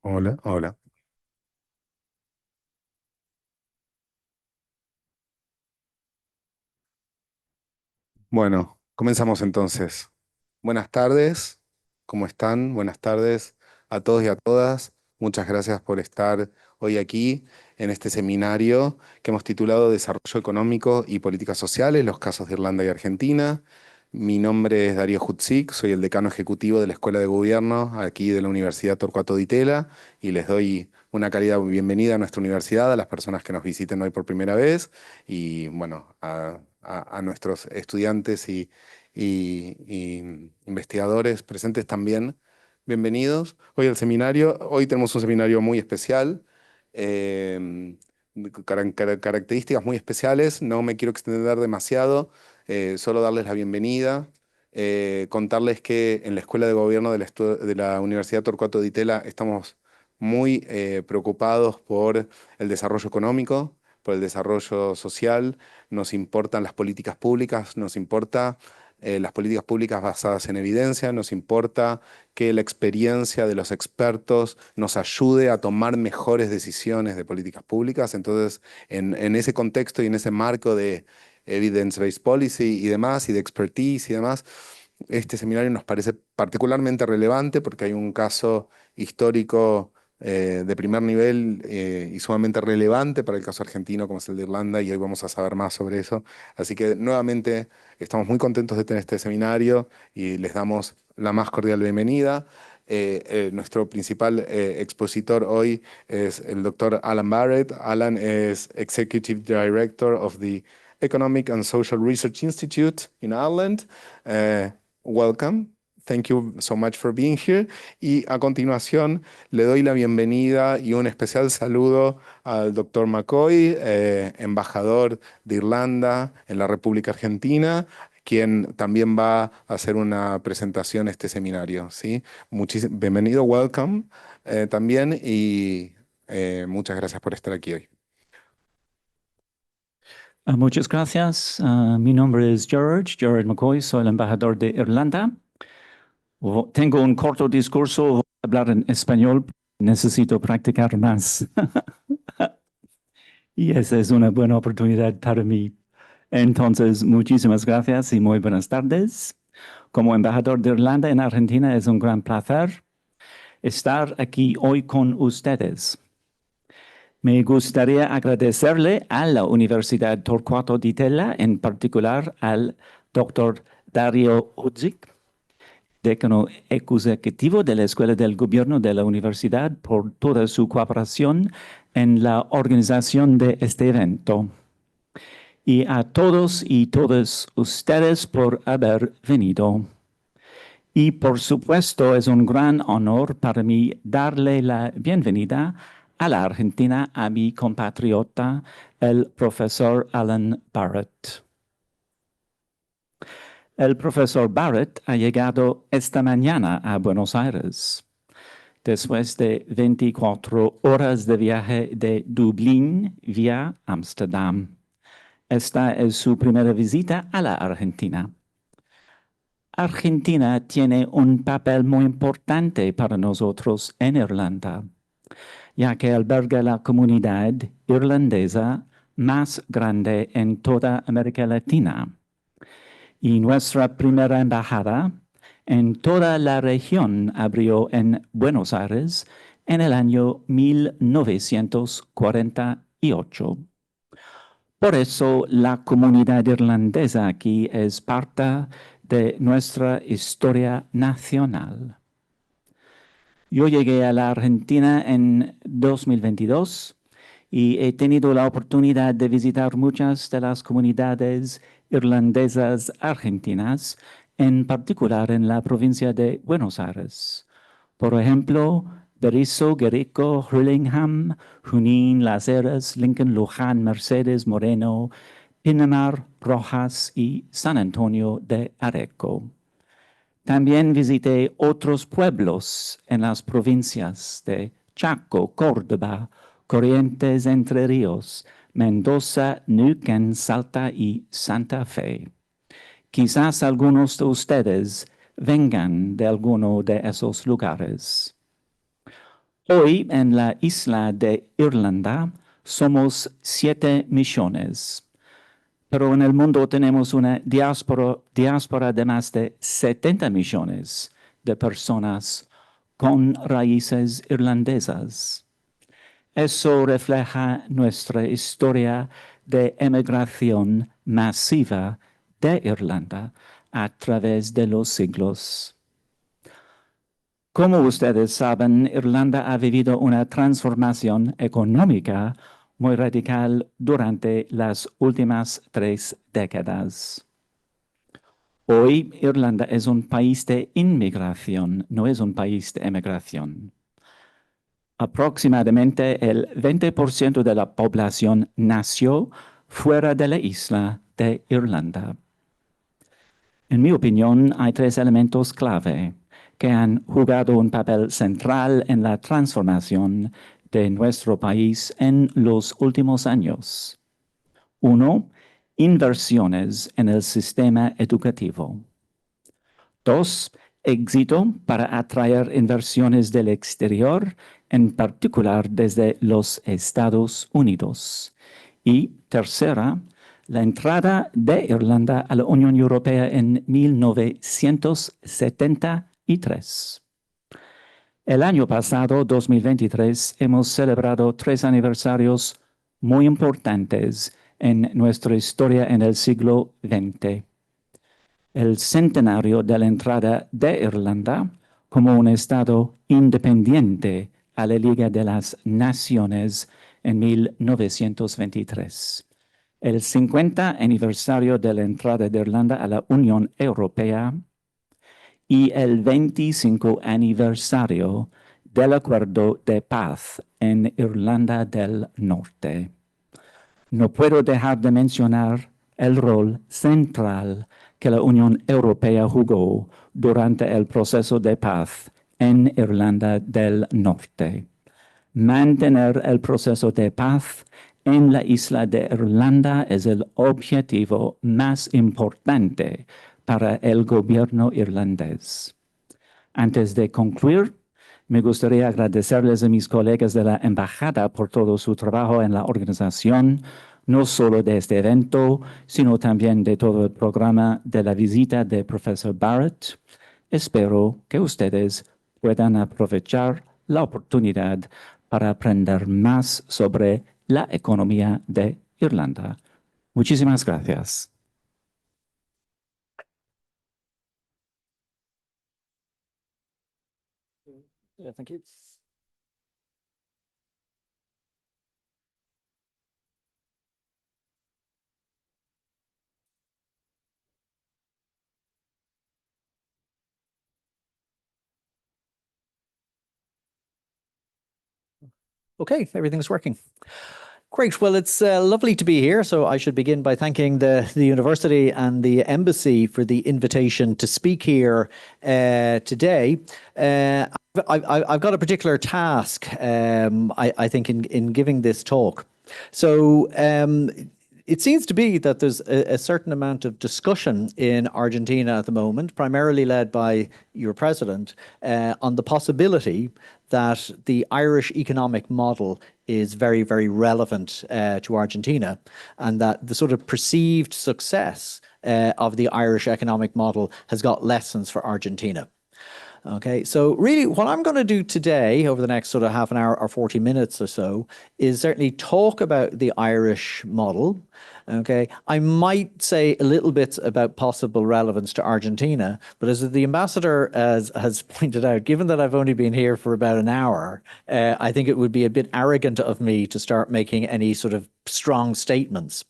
Hola, hola. Bueno, comenzamos entonces. Buenas tardes, ¿cómo están? Buenas tardes a todos y a todas. Muchas gracias por estar hoy aquí en este seminario que hemos titulado Desarrollo económico y políticas sociales, los casos de Irlanda y Argentina. Mi nombre es Darío Jutzik, soy el decano ejecutivo de la Escuela de Gobierno aquí de la Universidad Torcuato Di Tella y les doy una cálida bienvenida a nuestra universidad, a las personas que nos visiten hoy por primera vez y bueno, a nuestros estudiantes y investigadores presentes también. Bienvenidos. Hoy tenemos un seminario muy especial, características muy especiales. No me quiero extender demasiado, solo darles la bienvenida. Contarles que en la Escuela de Gobierno de la Universidad Torcuato Di Tella estamos muy preocupados por el desarrollo económico, por el desarrollo social. Nos importan las políticas públicas, nos importa las políticas públicas basadas en evidencia, nos importa que la experiencia de los expertos nos ayude a tomar mejores decisiones de políticas públicas. Entonces, en ese contexto y en ese marco de evidence-based policy y demás, y de expertise y demás, este seminario nos parece particularmente relevante porque hay un caso histórico de primer nivel y sumamente relevante para el caso argentino, como es el de Irlanda, y hoy vamos a saber más sobre eso. Así que nuevamente estamos muy contentos de tener este seminario y les damos la más cordial bienvenida. Nuestro principal expositor hoy es el doctor Alan Barrett. Alan es Executive Director of the Economic and Social Research Institute in Ireland. Eh, Welcome. Thank you so much for being here. Y a continuación le doy la bienvenida y un especial saludo al doctor McCoy, embajador de Irlanda en la República Argentina, quien también va a hacer una presentación a este seminario, ¿sí? Bienvenido, welcome, también y muchas gracias por estar aquí hoy. Muchas gracias. Mi nombre es George McCoy, soy el embajador de Irlanda. Tengo un corto discurso, voy a hablar en español, necesito practicar más. Y esa es una buena oportunidad para mí. Entonces, muchísimas gracias y muy buenas tardes. Como embajador de Irlanda en Argentina, es un gran placer estar aquí hoy con ustedes. Me gustaría agradecerle a la Universidad Torcuato Di Tella, en particular al doctor Dario Udzik, decano ejecutivo de la Escuela del Gobierno de la Universidad, por toda su cooperación en la organización de este evento. Y a todos y todas ustedes por haber venido. Y por supuesto, es un gran honor para mí darle la bienvenida a la Argentina a mi compatriota, el profesor Alan Barrett. El profesor Barrett ha llegado esta mañana a Buenos Aires, después de 24 horas de viaje de Dublín vía Ámsterdam. Esta es su primera visita a la Argentina. Argentina tiene un papel muy importante para nosotros en Irlanda, ya que alberga la comunidad irlandesa más grande en toda América Latina. Y nuestra primera embajada en toda la región abrió en Buenos Aires en el año 1948. Por eso la comunidad irlandesa aquí es parte de nuestra historia nacional. Yo llegué a la Argentina en 2022 y he tenido la oportunidad de visitar muchas de las comunidades irlandesas argentinas, en particular en la provincia de Buenos Aires. Por ejemplo, Berisso, Guerrico, Hurlingham, Junín, Las Heras, Lincoln, Luján, Mercedes, Moreno, Pinamar, Rojas y San Antonio de Areco. También visité otros pueblos en las provincias de Chaco, Córdoba, Corrientes, Entre Ríos, Mendoza, Neuquén, Salta y Santa Fe. Quizás algunos de ustedes vengan de alguno de esos lugares. Hoy en la isla de Irlanda somos 7 millones, pero en el mundo tenemos una diáspora de más de 70 millones de personas con raíces irlandesas. Eso refleja nuestra historia de emigración masiva de Irlanda a través de los siglos. Como ustedes saben, Irlanda ha vivido una transformación económica muy radical durante las últimas 3 décadas. Hoy, Irlanda es un país de inmigración, no es un país de emigración. Aproximadamente el 20% de la población nació fuera de la isla de Irlanda. En mi opinión, hay 3 elementos clave que han jugado un papel central en la transformación de nuestro país en los últimos años. 1. Inversiones en el sistema educativo. 2. Éxito para atraer inversiones del exterior, en particular desde los Estados Unidos. Y tercera, la entrada de Irlanda a la Unión Europea en 1973. El año pasado, 2023, hemos celebrado 3 aniversarios muy importantes en nuestra historia en el siglo XX. El centenario de la entrada de Irlanda como un Estado independiente a la Liga de las Naciones en 1923. El 50 aniversario de la entrada de Irlanda a la Unión Europea y el 25 aniversario del Acuerdo de Paz en Irlanda del Norte. No puedo dejar de mencionar el rol central que la Unión Europea jugó durante el proceso de paz en Irlanda del Norte. Mantener el proceso de paz en la isla de Irlanda es el objetivo más importante para el gobierno irlandés. Antes de concluir, me gustaría agradecerles a mis colegas de la Embajada por todo su trabajo en la organización, no solo de este evento, sino también de todo el programa de la visita del profesor Barrett. Espero que ustedes puedan aprovechar la oportunidad para aprender más sobre la economía de Irlanda. Muchísimas gracias. Thank you. Okay, everything's working. Great. Well, it's lovely to be here. So I should begin by thanking the university and the embassy for the invitation to speak here today. I've got a particular task, I think, in giving this talk. So it seems to be that there's a certain amount of discussion in Argentina at the moment, primarily led by your president, on the possibility that the Irish economic model is very, very relevant to Argentina, and that the sort of perceived success of the Irish economic model has got lessons for Argentina. Okay, so really what I'm going to do today over the next sort of half an hour or 40 minutes or so is certainly talk about the Irish model. Okay, I might say a little bit about possible relevance to Argentina, but as the ambassador has pointed out, given that I've only been here for about an hour, I think it would be a bit arrogant of me to start making any sort of strong statements.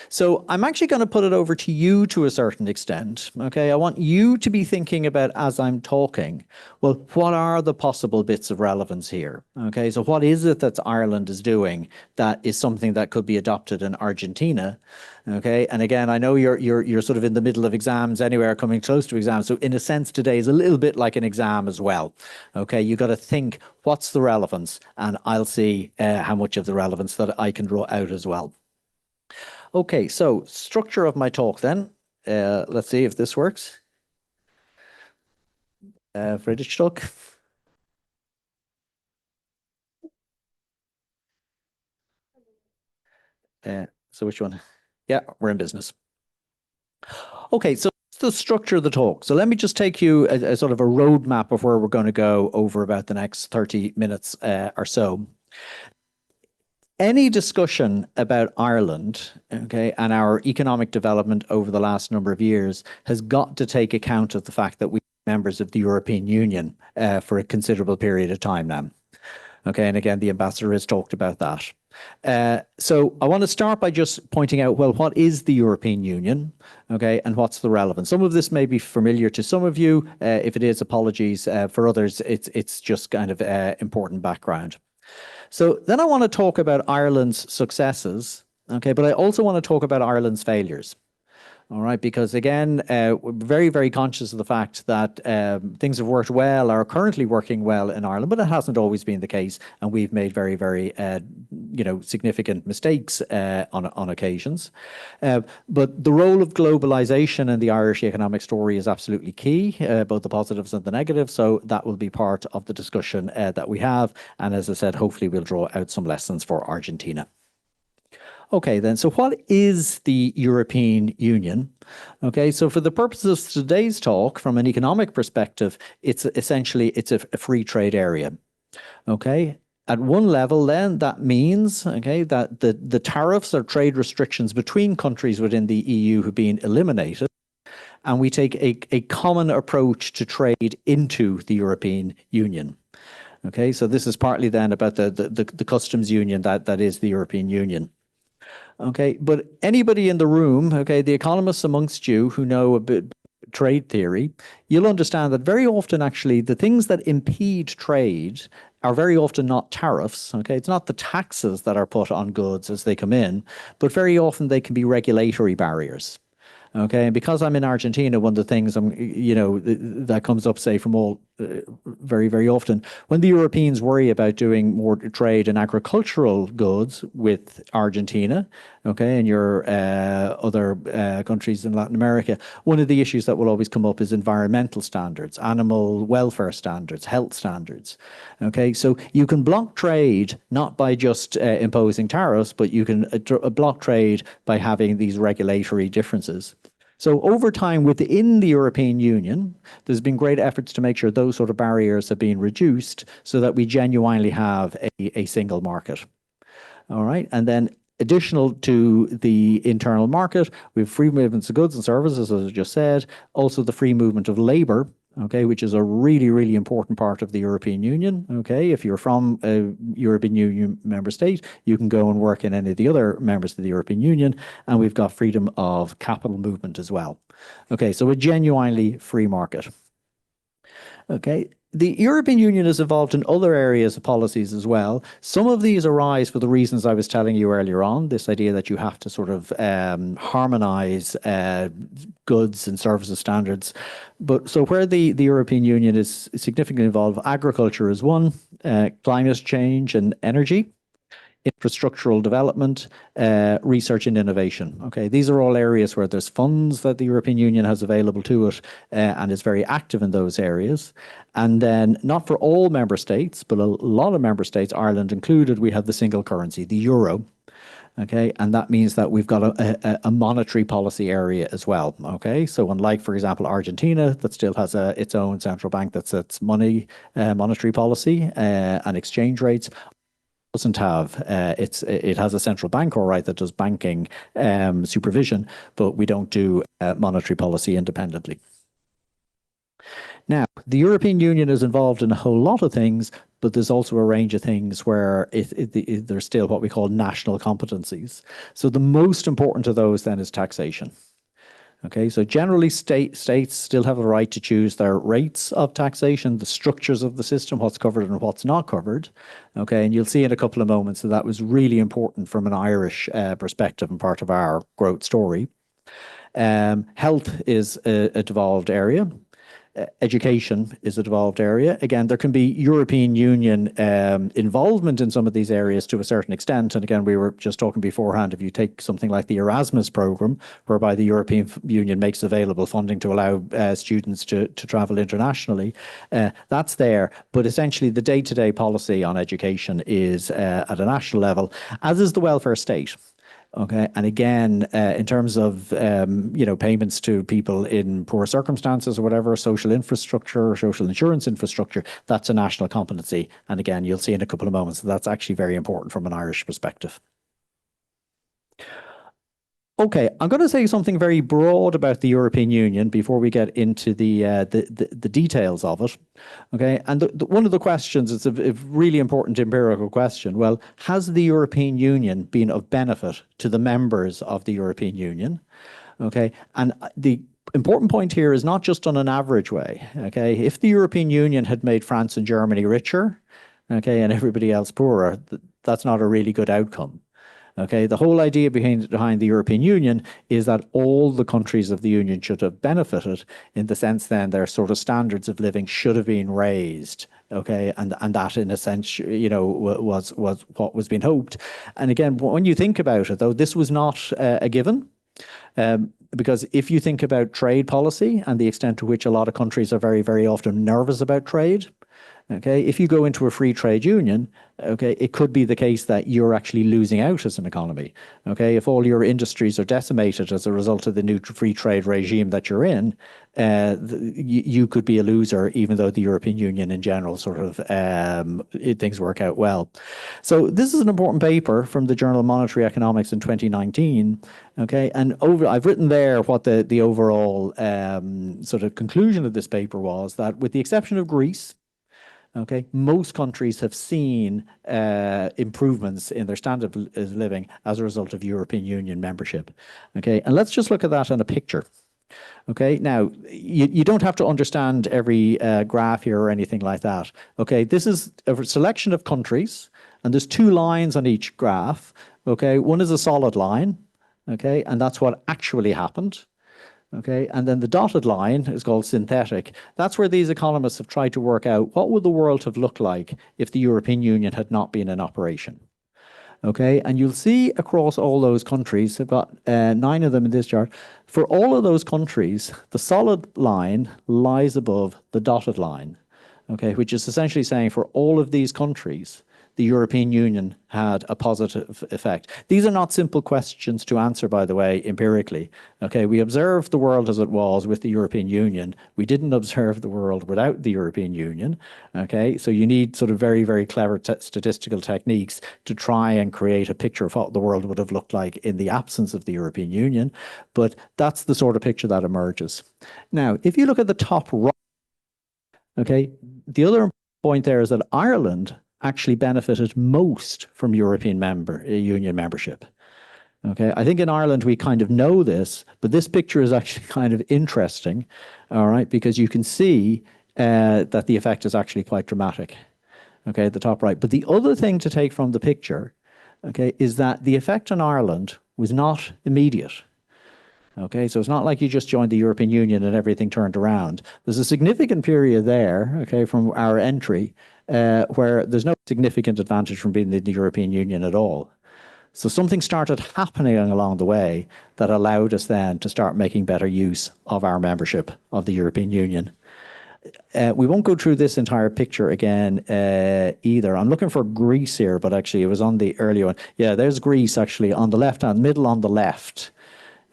So I'm actually going to put it over to you to a certain extent. Okay, I want you to be thinking about, as I'm talking, well, what are the possible bits of relevance here? Okay, so what is it that Ireland is doing that is something that could be adopted in Argentina? Okay, and again, I know you're sort of in the middle of exams anywhere, coming close to exams. So in a sense, today is a little bit like an exam as well. Okay, you got to think, what's the relevance? And I'll see how much of the relevance that I can draw out as well. Okay, so structure of my talk then. Let's see if this works. Friedrich talk. So which one? Yeah, we're in business. Okay, so the structure of the talk. So let me just take you a sort of a roadmap of where we're going to go over about the next 30 minutes or so. Any discussion about Ireland, okay, and our economic development over the last number of years has got to take account of the fact that we're members of the European Union for a considerable period of time now. Okay, and again, the ambassador has talked about that. So I want to start by just pointing out, well, what is the European Union? Okay, and what's the relevance? Some of this may be familiar to some of you. If it is, apologies. For others, it's just kind of important background. So then I want to talk about Ireland's successes, okay, but I also want to talk about Ireland's failures. All right, because again, we're very, very conscious of the fact that things have worked well, are currently working well in Ireland, but it hasn't always been the case, and we've made very, very, significant mistakes on occasions. But the role of globalization in the Irish economic story is absolutely key, both the positives and the negatives. So that will be part of the discussion that we have, and as I said, hopefully we'll draw out some lessons for Argentina. Okay, then, so what is the European Union? Okay, so for the purposes of today's talk, from an economic perspective, it's essentially a free trade area. Okay, at one level, then, that means, okay, that the tariffs or trade restrictions between countries within the EU have been eliminated, and we take a common approach to trade into the European Union. Okay, so this is partly then about the customs union that is the European Union. Okay, but anybody in the room, okay, the economists amongst you who know a bit trade theory, you'll understand that very often actually the things that impede trade are very often not tariffs, okay? It's not the taxes that are put on goods as they come in, but very often they can be regulatory barriers. Okay, and because I'm in Argentina, one of the things that comes up, say, from all very, very often, when the Europeans worry about doing more trade in agricultural goods with Argentina, okay, and your other countries in Latin America, one of the issues that will always come up is environmental standards, animal welfare standards, health standards. Okay, so you can block trade not by just imposing tariffs, but you can block trade by having these regulatory differences. So over time within the European Union, there's been great efforts to make sure those sort of barriers have been reduced so that we genuinely have a single market. All right, and then additional to the internal market, we have free movements of goods and services, as I just said, also the free movement of labor, okay, which is a really, really important part of the European Union, okay? If you're from a European Union member state, you can go and work in any of the other members of the European Union, and we've got freedom of capital movement as well. Okay, so a genuinely free market. Okay, the European Union has evolved in other areas of policies as well. Some of these arise for the reasons I was telling you earlier on, this idea that you have to sort of harmonize goods and services standards. But so where the European Union is significantly involved, agriculture is one, climate change and energy, infrastructural development, research and innovation. Okay, these are all areas where there's funds that the European Union has available to it and is very active in those areas. And then not for all member states, but a lot of member states, Ireland included, we have the single currency, the euro. Okay, and that means that we've got a monetary policy area as well. Okay, so unlike, for example, Argentina, that still has its own central bank that sets monetary policy and exchange rates, doesn't have it has a central bank, all right, that does banking supervision, but we don't do monetary policy independently. Now, the European Union is involved in a whole lot of things, but there's also a range of things where there's still what we call national competencies. So the most important of those then is taxation. Okay, so generally states still have a right to choose their rates of taxation, the structures of the system, what's covered and what's not covered. Okay, and you'll see in a couple of moments that that was really important from an Irish perspective and part of our growth story. Health is a devolved area. Education is a devolved area. Again, there can be European Union involvement in some of these areas to a certain extent. And again, we were just talking beforehand, if you take something like the Erasmus program, whereby the European Union makes available funding to allow students to travel internationally, that's there. But essentially, the day-to-day policy on education is at a national level, as is the welfare state. Okay, and again, in terms of payments to people in poor circumstances or whatever, social infrastructure, social insurance infrastructure, that's a national competency. And again, you'll see in a couple of moments that that's actually very important from an Irish perspective. Okay, I'm going to say something very broad about the European Union before we get into the details of it. Okay, and one of the questions, it's a really important empirical question. Well, has the European Union been of benefit to the members of the European Union? Okay, and the important point here is not just on an average way. Okay, if the European Union had made France and Germany richer, okay, and everybody else poorer, that's not a really good outcome. Okay, the whole idea behind the European Union is that all the countries of the Union should have benefited, in the sense then their sort of standards of living should have been raised. Okay, and that in a sense, was what was being hoped. And again, when you think about it, though, this was not a given. Because if you think about trade policy and the extent to which a lot of countries are very, very often nervous about trade, okay, if you go into a free trade union, okay, it could be the case that you're actually losing out as an economy. Okay, if all your industries are decimated as a result of the new free trade regime that you're in, you could be a loser, even though the European Union in general sort of things work out well. So this is an important paper from the Journal of Monetary Economics in 2019. Okay, and I've written there what the overall sort of conclusion of this paper was, that with the exception of Greece, okay, most countries have seen improvements in their standard of living as a result of European Union membership. Okay, and let's just look at that in a picture. Okay, now you don't have to understand every graph here or anything like that. Okay, this is a selection of countries, and there's two lines on each graph. Okay, one is a solid line, okay, and that's what actually happened. Okay, and then the dotted line is called synthetic. That's where these economists have tried to work out what would the world have looked like if the European Union had not been in operation. Okay, and you'll see across all those countries, I've got 9 of them in this chart. For all of those countries, the solid line lies above the dotted line, okay, which is essentially saying for all of these countries, the European Union had a positive effect. These are not simple questions to answer, by the way, empirically. Okay, we observed the world as it was with the European Union. We didn't observe the world without the European Union. Okay, so you need sort of very, very clever statistical techniques to try and create a picture of what the world would have looked like in the absence of the European Union. But that's the sort of picture that emerges. Now, if you look at the top right, okay, the other point there is that Ireland actually benefited most from European Union membership. Okay, I think in Ireland we kind of know this, but this picture is actually kind of interesting, all right, because you can see that the effect is actually quite dramatic, okay, at the top right. But the other thing to take from the picture, okay, is that the effect on Ireland was not immediate. Okay, so it's not like you just joined the European Union and everything turned around. There's a significant period there, okay, from our entry, where there's no significant advantage from being in the European Union at all. So something started happening along the way that allowed us then to start making better use of our membership of the European Union. We won't go through this entire picture again either. I'm looking for Greece here, but actually it was on the earlier one. Yeah, there's Greece actually on the left-hand, middle on the left.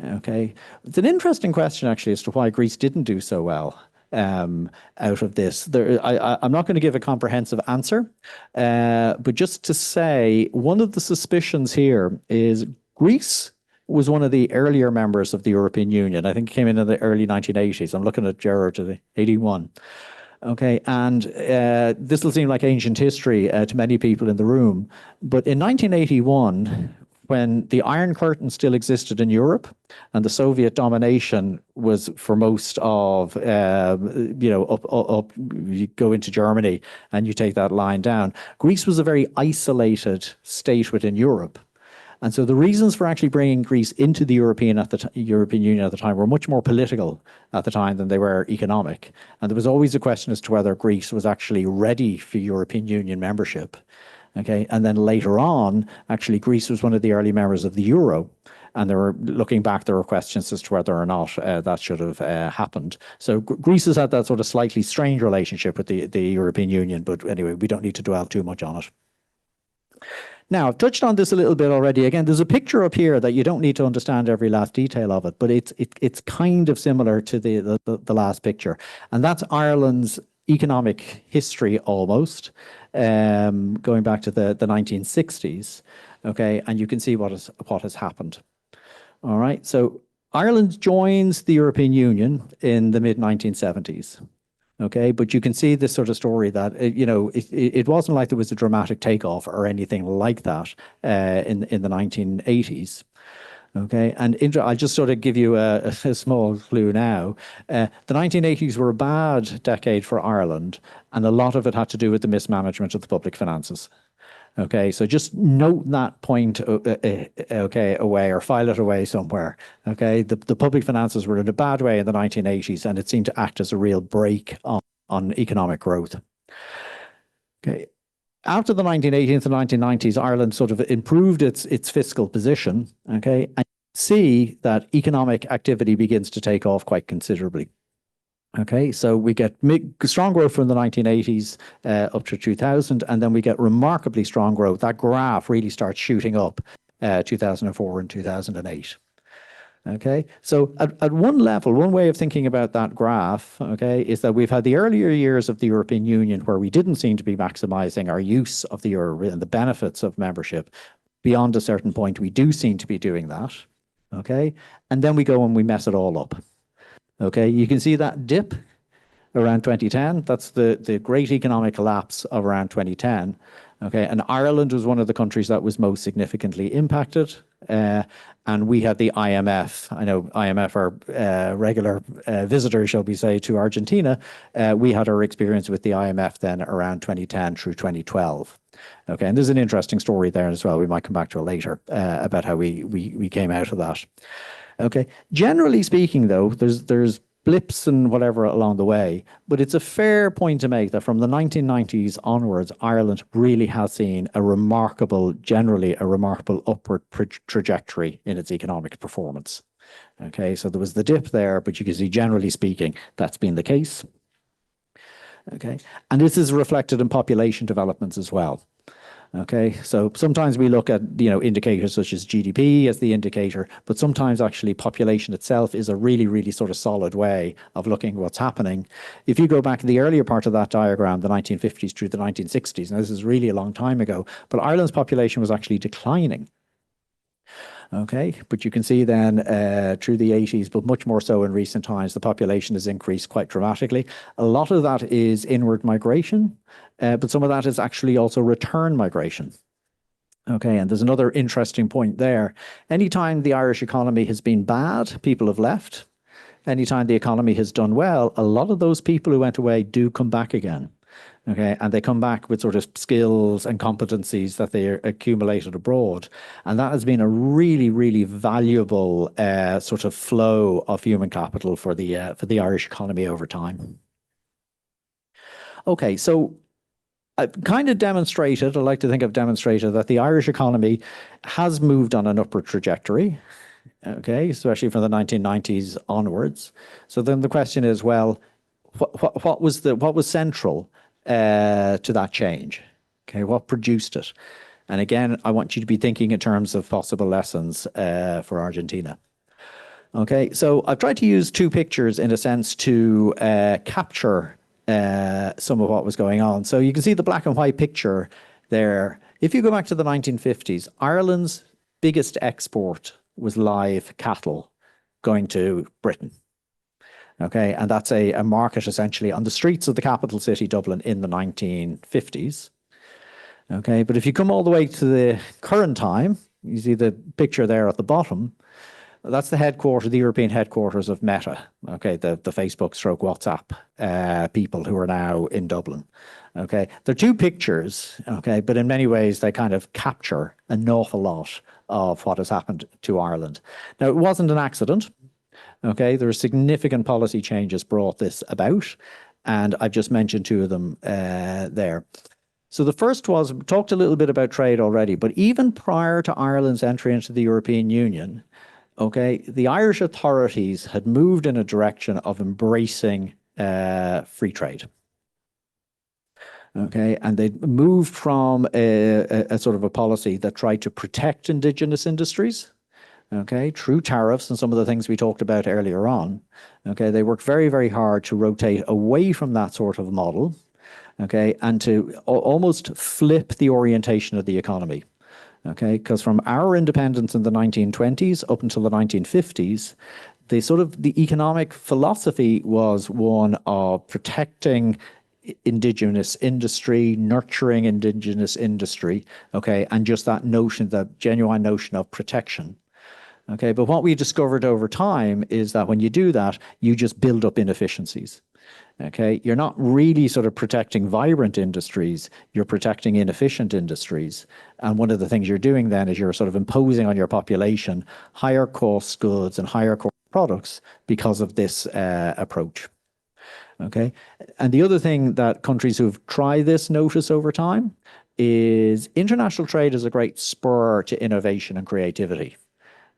Okay, it's an interesting question actually as to why Greece didn't do so well out of this. I'm not going to give a comprehensive answer, but just to say, one of the suspicions here is Greece was one of the earlier members of the European Union. I think it came in the early 1980s. I'm looking at Gerard to the 81. Okay, and this will seem like ancient history to many people in the room, but in 1981, when the Iron Curtain still existed in Europe and the Soviet domination was for most of, you go into Germany and you take that line down, Greece was a very isolated state within Europe. And so the reasons for actually bringing Greece into the European Union at the time were much more political at the time than they were economic. And there was always a question as to whether Greece was actually ready for European Union membership. Okay, and then later on, actually, Greece was one of the early members of the euro, and looking back, there were questions as to whether or not that should have happened. So Greece has had that sort of slightly strange relationship with the European Union, but anyway, we don't need to dwell too much on it. Now, I've touched on this a little bit already. Again, there's a picture up here that you don't need to understand every last detail of it, but it's kind of similar to the last picture. And that's Ireland's economic history almost, going back to the 1960s. Okay, and you can see what has happened. All right, so Ireland joins the European Union in the mid-1970s. Okay, but you can see this sort of story that, it wasn't like there was a dramatic takeoff or anything like that in the 1980s. Okay, and I'll just sort of give you a small clue now. The 1980s were a bad decade for Ireland, and a lot of it had to do with the mismanagement of the public finances. Okay, so just note that point, okay, away, or file it away somewhere. Okay, the public finances were in a bad way in the 1980s, and it seemed to act as a real brake on economic growth. Okay, after the 1980s and 1990s, Ireland sort of improved its fiscal position. Okay, and you see that economic activity begins to take off quite considerably. Okay, so we get strong growth from the 1980s up to 2000, and then we get remarkably strong growth. That graph really starts shooting up 2004 and 2008. Okay, so at one level, one way of thinking about that graph, okay, is that we've had the earlier years of the European Union where we didn't seem to be maximizing our use of the euro and the benefits of membership. Beyond a certain point, we do seem to be doing that. Okay, and then we go and we mess it all up. Okay, you can see that dip around 2010. That's the great economic collapse of around 2010. Okay, and Ireland was one of the countries that was most significantly impacted. And we had the IMF. I know IMF are regular visitors, shall we say, to Argentina. We had our experience with the IMF then around 2010 through 2012. Okay, and there's an interesting story there as well. We might come back to it later about how we came out of that. Okay, generally speaking, though, there's blips and whatever along the way, but it's a fair point to make that from the 1990s onwards, Ireland really has seen generally a remarkable upward trajectory in its economic performance. Okay, so there was the dip there, but you can see, generally speaking, that's been the case. Okay, and this is reflected in population developments as well. Okay, so sometimes we look at indicators such as GDP as the indicator, but sometimes actually population itself is a really sort of solid way of looking at what's happening. If you go back to the earlier part of that diagram, the 1950s through the 1960s, and this is really a long time ago, but Ireland's population was actually declining. Okay, but you can see then through the 80s, but much more so in recent times, the population has increased quite dramatically. A lot of that is inward migration, but some of that is actually also return migration. Okay, and there's another interesting point there. Anytime the Irish economy has been bad, people have left. Anytime the economy has done well, a lot of those people who went away do come back again. Okay, and they come back with sort of skills and competencies that they accumulated abroad. And that has been a really valuable sort of flow of human capital for the Irish economy over time. Okay, so I've kind of demonstrated, I like to think I've demonstrated that the Irish economy has moved on an upward trajectory. Okay, especially from the 1990s onwards. So then the question is, well, what was central to that change? Okay, what produced it? And again, I want you to be thinking in terms of possible lessons for Argentina. Okay, so I've tried to use two pictures in a sense to capture some of what was going on. So you can see the black and white picture there. If you go back to the 1950s, Ireland's biggest export was live cattle going to Britain. Okay, and that's a market essentially on the streets of the capital city, Dublin, in the 1950s. Okay, but if you come all the way to the current time, you see the picture there at the bottom, that's the headquarters, the European headquarters of Meta. Okay, the Facebook / WhatsApp people who are now in Dublin. Okay, they're two pictures, okay, but in many ways they kind of capture an awful lot of what has happened to Ireland. Now, it wasn't an accident. Okay, there are significant policy changes brought this about, and I've just mentioned two of them there. So the first was, we talked a little bit about trade already, but even prior to Ireland's entry into the European Union, okay, the Irish authorities had moved in a direction of embracing free trade. Okay, and they moved from a sort of a policy that tried to protect indigenous industries, okay, through tariffs and some of the things we talked about earlier on. Okay, they worked very, very hard to rotate away from that sort of model, okay, and to almost flip the orientation of the economy. Okay, because from our independence in the 1920s up until the 1950s, the economic philosophy was one of protecting indigenous industry, nurturing indigenous industry, okay, and just that notion, that genuine notion of protection. Okay, but what we discovered over time is that when you do that, you just build up inefficiencies. Okay, you're not really sort of protecting vibrant industries, you're protecting inefficient industries. And one of the things you're doing then is you're sort of imposing on your population higher cost goods and higher cost products because of this approach. Okay, and the other thing that countries who've tried this notice over time is international trade is a great spur to innovation and creativity.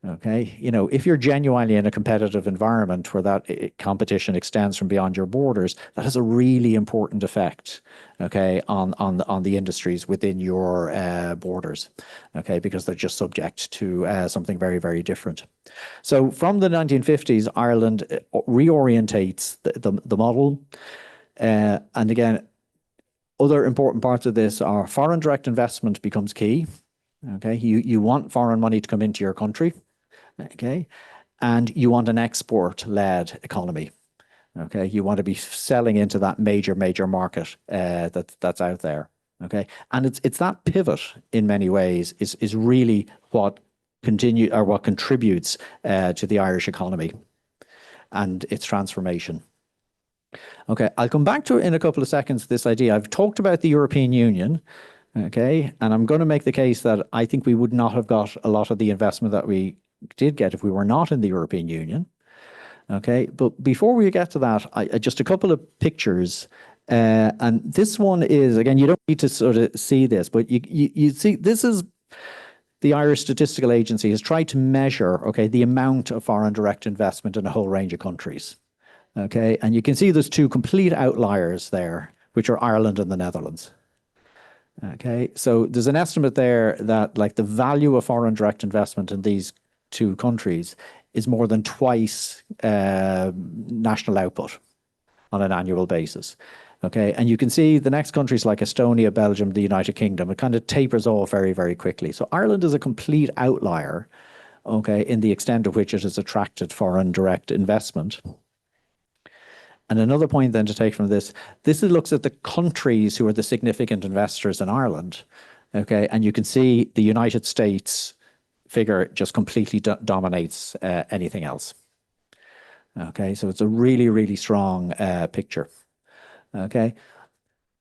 Okay, you know, if you're genuinely in a competitive environment where that competition extends from beyond your borders, that has a really important effect, okay, on the industries within your borders, okay, because they're just subject to something very, very different. So from the 1950s, Ireland reorientates the model, and again, other important parts of this are foreign direct investment becomes key. Okay, you want foreign money to come into your country. Okay, and you want an export-led economy. Okay, you want to be selling into that major market that's out there. Okay, and it's that pivot in many ways is really what contributes to the Irish economy and its transformation. Okay, I'll come back to it in a couple of seconds. This idea I've talked about the European Union. Okay, and I'm going to make the case that I think we would not have got a lot of the investment that we did get if we were not in the European Union. Okay, but before we get to that, just a couple of pictures. And this one is, again, you don't need to sort of see this, but you see, this is the Irish Statistical Agency has tried to measure, okay, the amount of foreign direct investment in a whole range of countries. Okay, and you can see there's two complete outliers there, which are Ireland and the Netherlands. Okay, so there's an estimate there that like the value of foreign direct investment in these two countries is more than twice national output on an annual basis. Okay, and you can see the next countries like Estonia, Belgium, the United Kingdom, it kind of tapers off very, very quickly. So Ireland is a complete outlier, okay, in the extent of which it has attracted foreign direct investment. And another point then to take from this looks at the countries who are the significant investors in Ireland, okay, and you can see the United States figure just completely dominates anything else. Okay, so it's a really, really strong picture. Okay,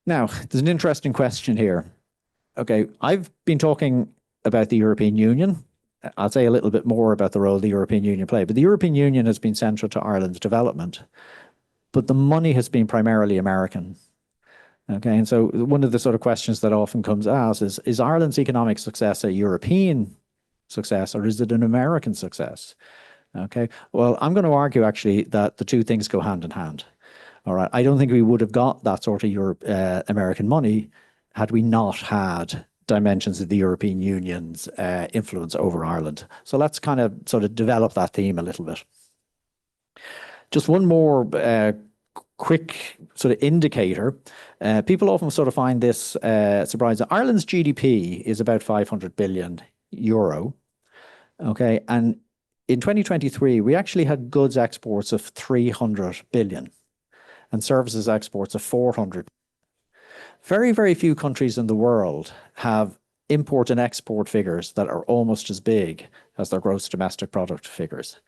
now there's an interesting question here. Okay, I've been talking about the European Union. I'll say a little bit more about the role the European Union played, but the European Union has been central to Ireland's development, but the money has been primarily American. Okay, and so one of the sort of questions that often comes asked is Ireland's economic success a European success or is it an American success? Okay, well, I'm going to argue actually that the two things go hand in hand. All right, I don't think we would have got that sort of American money had we not had dimensions of the European Union's influence over Ireland. So let's kind of sort of develop that theme a little bit. Just one more quick sort of indicator. People often sort of find this surprising. Ireland's GDP is about 500 billion euro. Okay, and in 2023, we actually had goods exports of 300 billion and services exports of 400. Very, very few countries in the world have import and export figures that are almost as big as their gross domestic product figures.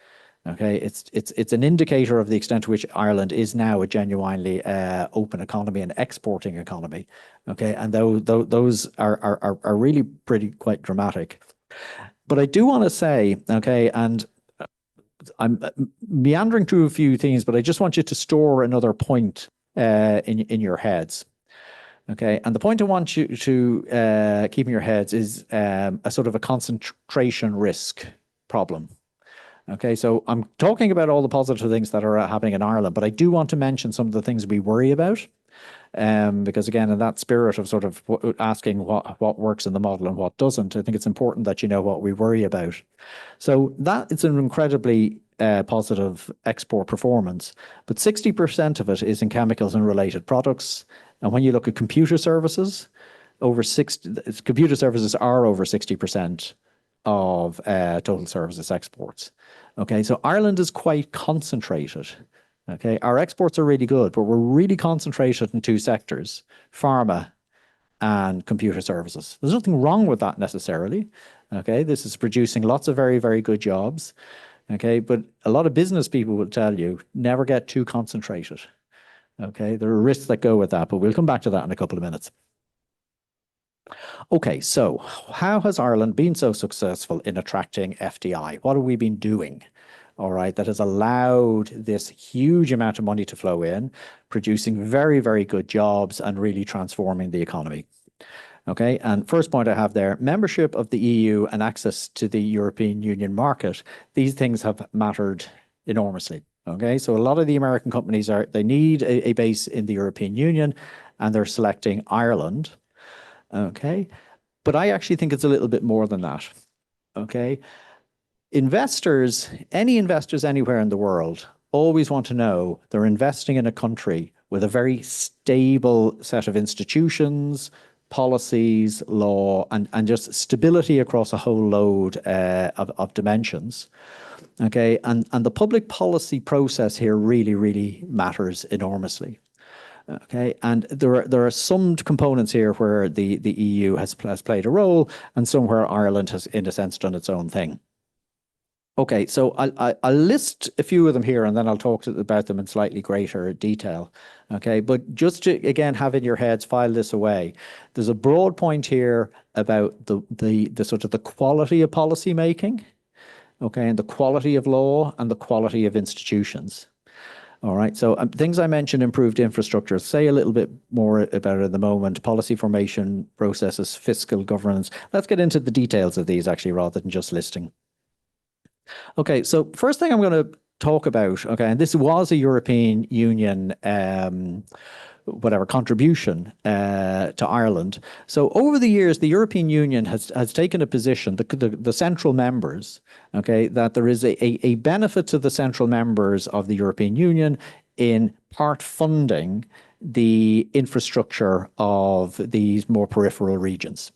Okay, it's an indicator of the extent to which Ireland is now a genuinely open economy and exporting economy. Okay, and those are really pretty quite dramatic. But I do want to say, okay, and I'm meandering through a few things, but I just want you to store another point in your heads. Okay, and the point I want you to keep in your heads is a sort of a concentration risk problem. Okay, so I'm talking about all the positive things that are happening in Ireland, but I do want to mention some of the things we worry about. because again, in that spirit of sort of asking what works in the model and what doesn't, I think it's important that you know what we worry about. So that it's an incredibly positive export performance, but 60% of it is in chemicals and related products. And when you look at computer services, computer services are over 60% of total services exports. Okay, so Ireland is quite concentrated. Okay, our exports are really good, but we're really concentrated in two sectors, pharma and computer services. There's nothing wrong with that necessarily. Okay, this is producing lots of very, very good jobs. Okay, but a lot of business people will tell you, never get too concentrated. Okay, there are risks that go with that, but we'll come back to that in a couple of minutes. Okay, so how has Ireland been so successful in attracting FDI? What have we been doing? All right, that has allowed this huge amount of money to flow in, producing very, very good jobs and really transforming the economy. Okay, and first point I have there, membership of the EU and access to the European Union market, these things have mattered enormously. Okay, so a lot of the American companies they need a base in the European Union and they're selecting Ireland. Okay, but I actually think it's a little bit more than that. Okay, investors, any investors anywhere in the world, always want to know they're investing in a country with a very stable set of institutions, policies, law, and just stability across a whole load of dimensions. Okay, and the public policy process here really, really matters enormously. Okay, and there are some components here where the EU has played a role, and some where Ireland has, in a sense, done its own thing. Okay, so I'll list a few of them here, and then I'll talk about them in slightly greater detail. Okay, but just to again have in your heads, file this away. There's a broad point here about the sort of the quality of policy making. Okay, and the quality of law and the quality of institutions. All right, so things I mentioned, improved infrastructure, say a little bit more about it in the moment, policy formation processes, fiscal governance. Let's get into the details of these actually rather than just listing. Okay, so first thing I'm going to talk about, okay, and this was a European Union contribution to Ireland. So over the years, the European Union has taken a position, the central members, okay, that there is a benefit to the central members of the European Union in part funding the infrastructure of these more peripheral regions.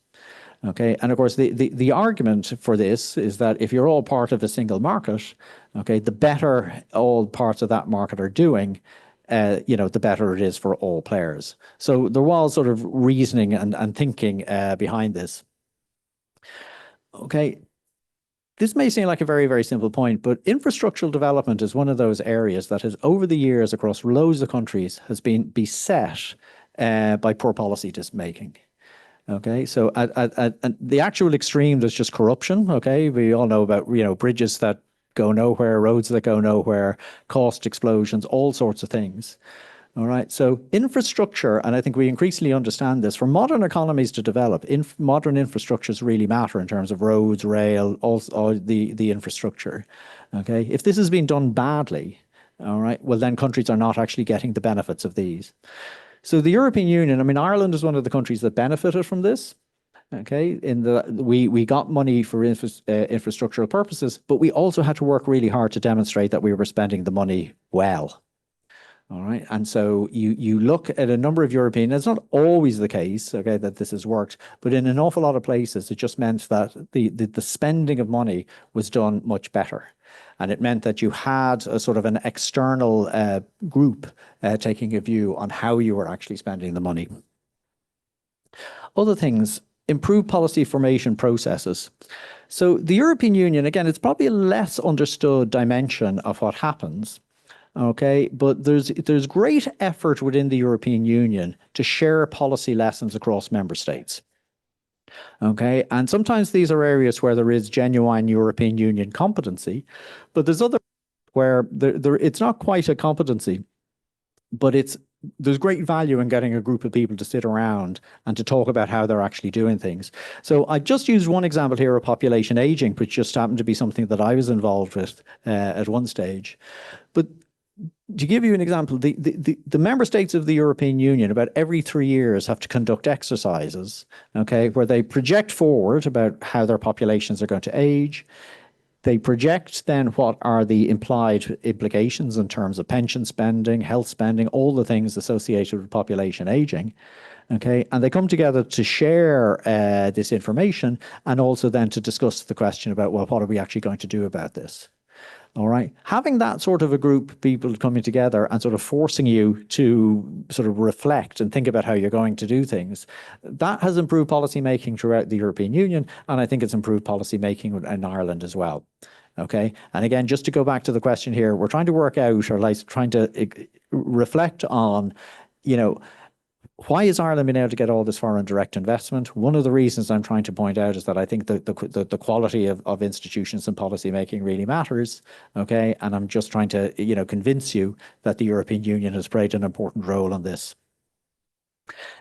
Okay, and of course, the argument for this is that if you're all part of a single market, okay, the better all parts of that market are doing, the better it is for all players. So there was sort of reasoning and thinking behind this. Okay, this may seem like a very, very simple point, but infrastructural development is one of those areas that has, over the years across loads of countries, has been beset by poor policy making. Okay, so at the actual extreme, there's just corruption. Okay, we all know about bridges that go nowhere, roads that go nowhere, cost explosions, all sorts of things. All right, so infrastructure, and I think we increasingly understand this, for modern economies to develop, modern infrastructures really matter in terms of roads, rail, all the infrastructure. Okay, if this has been done badly, all right, well then countries are not actually getting the benefits of these. So the European Union, I mean, Ireland is one of the countries that benefited from this. Okay, we got money for infrastructural purposes, but we also had to work really hard to demonstrate that we were spending the money well. All right, and so you look at a number of European, it's not always the case, okay, that this has worked, but in an awful lot of places, it just meant that the spending of money was done much better. And it meant that you had a sort of an external group taking a view on how you were actually spending the money. Other things, improve policy formation processes. So the European Union, again, it's probably a less understood dimension of what happens. Okay, but there's great effort within the European Union to share policy lessons across member states. Okay, and sometimes these are areas where there is genuine European Union competency, but there's other where it's not quite a competency, but there's great value in getting a group of people to sit around and to talk about how they're actually doing things. So I just used one example here of population aging, which just happened to be something that I was involved with at one stage. But to give you an example, the member states of the European Union about every 3 years have to conduct exercises, okay, where they project forward about how their populations are going to age. They project then what are the implied implications in terms of pension spending, health spending, all the things associated with population aging. Okay, and they come together to share this information and also then to discuss the question about, well, what are we actually going to do about this? All right. Having that sort of a group of people coming together and sort of forcing you to sort of reflect and think about how you're going to do things, that has improved policy making throughout the European Union. And I think it's improved policy making in Ireland as well. Okay. And again, just to go back to the question here, we're trying to work out, or like trying to reflect on, why is Ireland being able to get all this foreign direct investment? One of the reasons I'm trying to point out is that I think the quality of institutions and policy making really matters. Okay, and I'm just trying to convince you that the European Union has played an important role on this.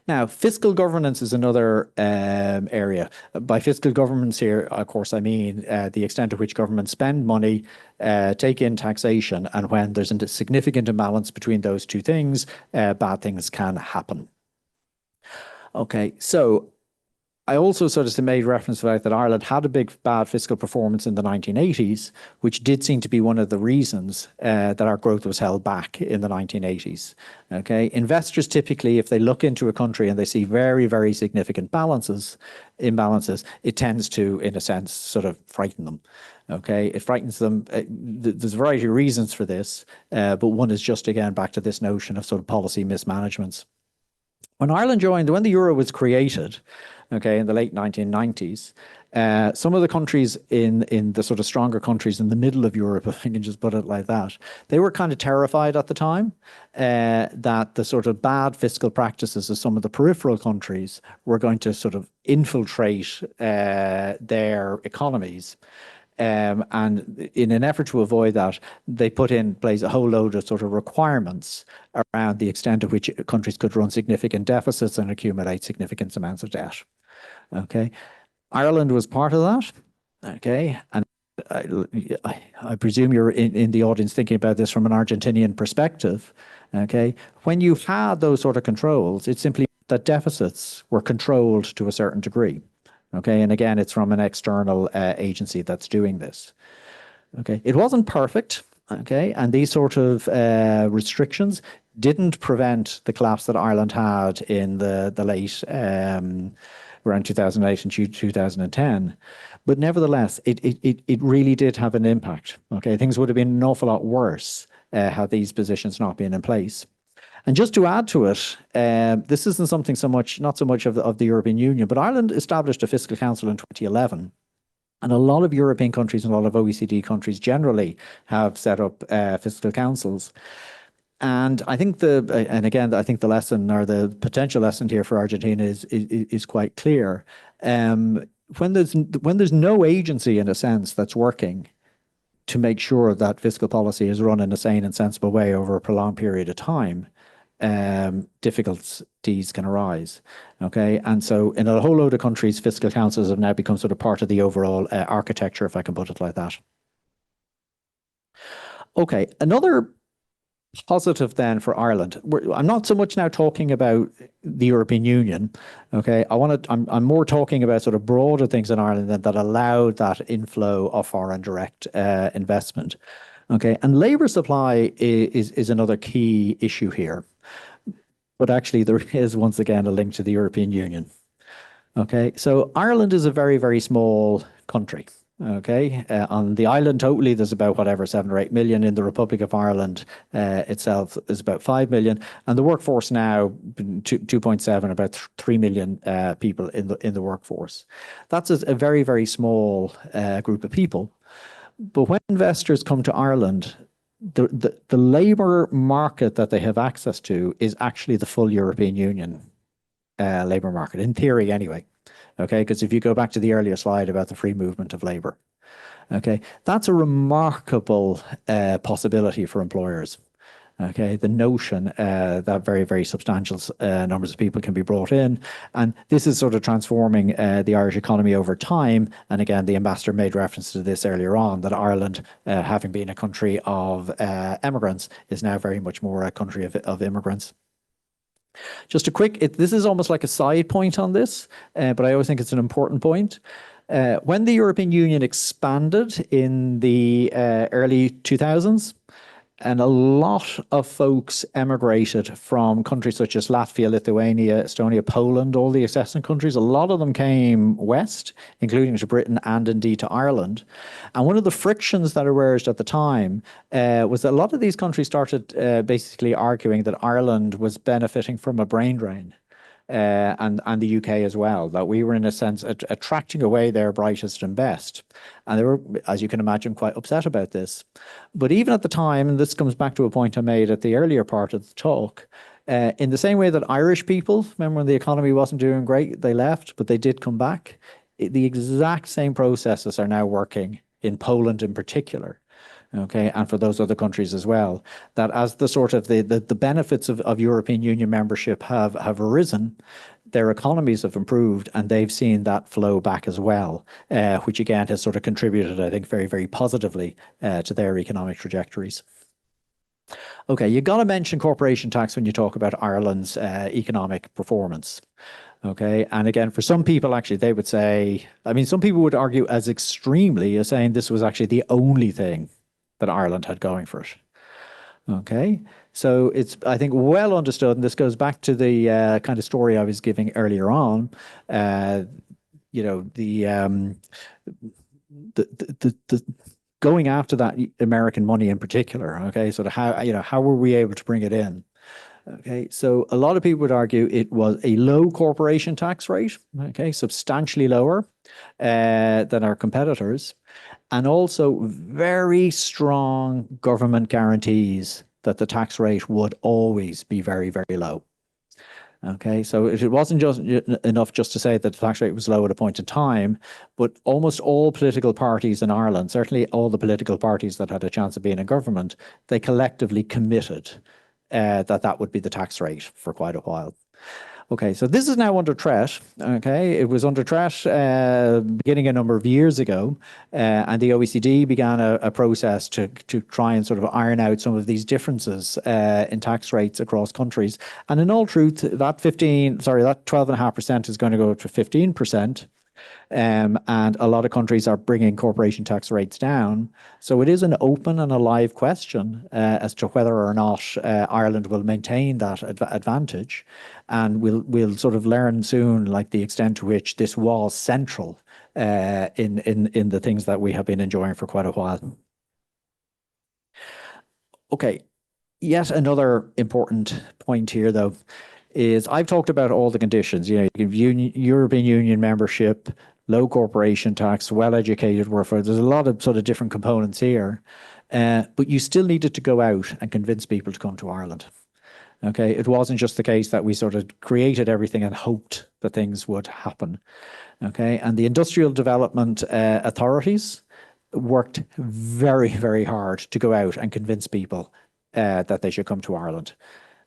Now, fiscal governance is another area. By fiscal governance here, of course, I mean the extent to which governments spend money, take in taxation, and when there's a significant imbalance between those two things, bad things can happen. Okay, so I also sort of made reference to the fact that Ireland had a big bad fiscal performance in the 1980s, which did seem to be one of the reasons that our growth was held back in the 1980s. Okay, investors typically, if they look into a country and they see very, very significant imbalances, it tends to, in a sense, sort of frighten them. Okay, it frightens them. There's a variety of reasons for this, but one is just, again, back to this notion of sort of policy mismanagements. When Ireland joined, when the euro was created, okay, in the late 1990s, some of the countries in the sort of stronger countries in the middle of Europe, if I can just put it like that, they were kind of terrified at the time that the sort of bad fiscal practices of some of the peripheral countries were going to sort of infiltrate their economies. And in an effort to avoid that, they put in place a whole load of sort of requirements around the extent to which countries could run significant deficits and accumulate significant amounts of debt. Okay, Ireland was part of that. Okay, and I presume you're in the audience thinking about this from an Argentinian perspective. Okay, when you had those sort of controls, it simply that deficits were controlled to a certain degree. Okay, and again, it's from an external agency that's doing this. Okay, it wasn't perfect. Okay, and these sort of restrictions didn't prevent the collapse that Ireland had in the late around 2008 and 2010. But nevertheless, it really did have an impact. Okay, things would have been an awful lot worse had these positions not been in place. And just to add to it, this isn't something not so much of the European Union, but Ireland established a fiscal council in 2011. And a lot of European countries and a lot of OECD countries generally have set up fiscal councils. And I think I think the lesson or the potential lesson here for Argentina is quite clear. When there's no agency in a sense that's working to make sure that fiscal policy is run in a sane and sensible way over a prolonged period of time, difficulties can arise. Okay, and so in a whole load of countries, fiscal councils have now become sort of part of the overall architecture, if I can put it like that. Okay, another positive then for Ireland. I'm not so much now talking about the European Union. Okay, I'm more talking about sort of broader things in Ireland that allowed that inflow of foreign direct investment. Okay, and labour supply is another key issue here. But actually, there is once again a link to the European Union. Okay, so Ireland is a very, very small country. Okay, on the island totally, there's about 7 or 8 million. In the Republic of Ireland itself is about 5 million, and the workforce now 2.7, about 3 million people in the workforce. That's a very, very small group of people. But when investors come to Ireland, the labour market that they have access to is actually the full European Union labour market, in theory anyway. Okay, because if you go back to the earlier slide about the free movement of labour, okay, that's a remarkable possibility for employers. Okay, the notion that very, very substantial numbers of people can be brought in. And this is sort of transforming the Irish economy over time. And again, the ambassador made reference to this earlier on, that Ireland, having been a country of emigrants, is now very much more a country of immigrants. Just a quick, this is almost like a side point on this, but I always think it's an important point. When the European Union expanded in the early 2000s, and a lot of folks emigrated from countries such as Latvia, Lithuania, Estonia, Poland, all the accession countries. A lot of them came west, including to Britain and indeed to Ireland. And one of the frictions that emerged at the time was that a lot of these countries started basically arguing that Ireland was benefiting from a brain drain. And the UK as well, that we were in a sense attracting away their brightest and best. And they were, as you can imagine, quite upset about this. But even at the time, and this comes back to a point I made at the earlier part of the talk, in the same way that Irish people, remember when the economy wasn't doing great, they left, but they did come back. The exact same processes are now working in Poland in particular. Okay, and for those other countries as well, that as the sort of the benefits of European Union membership have arisen, their economies have improved, and they've seen that flow back as well, which again has sort of contributed, I think, very, very positively to their economic trajectories. Okay, you got to mention corporation tax when you talk about Ireland's economic performance. Okay, and again, for some people, actually, they would say, I mean, some people would argue as extremely as saying this was actually the only thing that Ireland had going for it. Okay, so it's, I think, well understood, and this goes back to the kind of story I was giving earlier on. You know, the going after that American money in particular. Okay, sort of how were we able to bring it in? Okay, so a lot of people would argue it was a low corporation tax rate. Okay, substantially lower than our competitors. And also very strong government guarantees that the tax rate would always be very, very low. Okay, so it wasn't just enough just to say that the tax rate was low at a point in time, but almost all political parties in Ireland, certainly all the political parties that had a chance of being in government, they collectively committed that would be the tax rate for quite a while. Okay, so this is now under threat. Okay, it was under threat beginning a number of years ago, and the OECD began a process to try and sort of iron out some of these differences in tax rates across countries. And in all truth, that 12.5% is going to go to 15%. And a lot of countries are bringing corporation tax rates down. So it is an open and a live question as to whether or not Ireland will maintain that advantage. And we'll sort of learn soon, like the extent to which this was central in the things that we have been enjoying for quite a while. Okay, yet another important point here, though, is I've talked about all the conditions. You know, European Union membership, low corporation tax, well-educated workforce. There's a lot of sort of different components here, but you still needed to go out and convince people to come to Ireland. Okay, it wasn't just the case that we sort of created everything and hoped that things would happen. Okay, and the industrial development authorities worked very, very hard to go out and convince people that they should come to Ireland.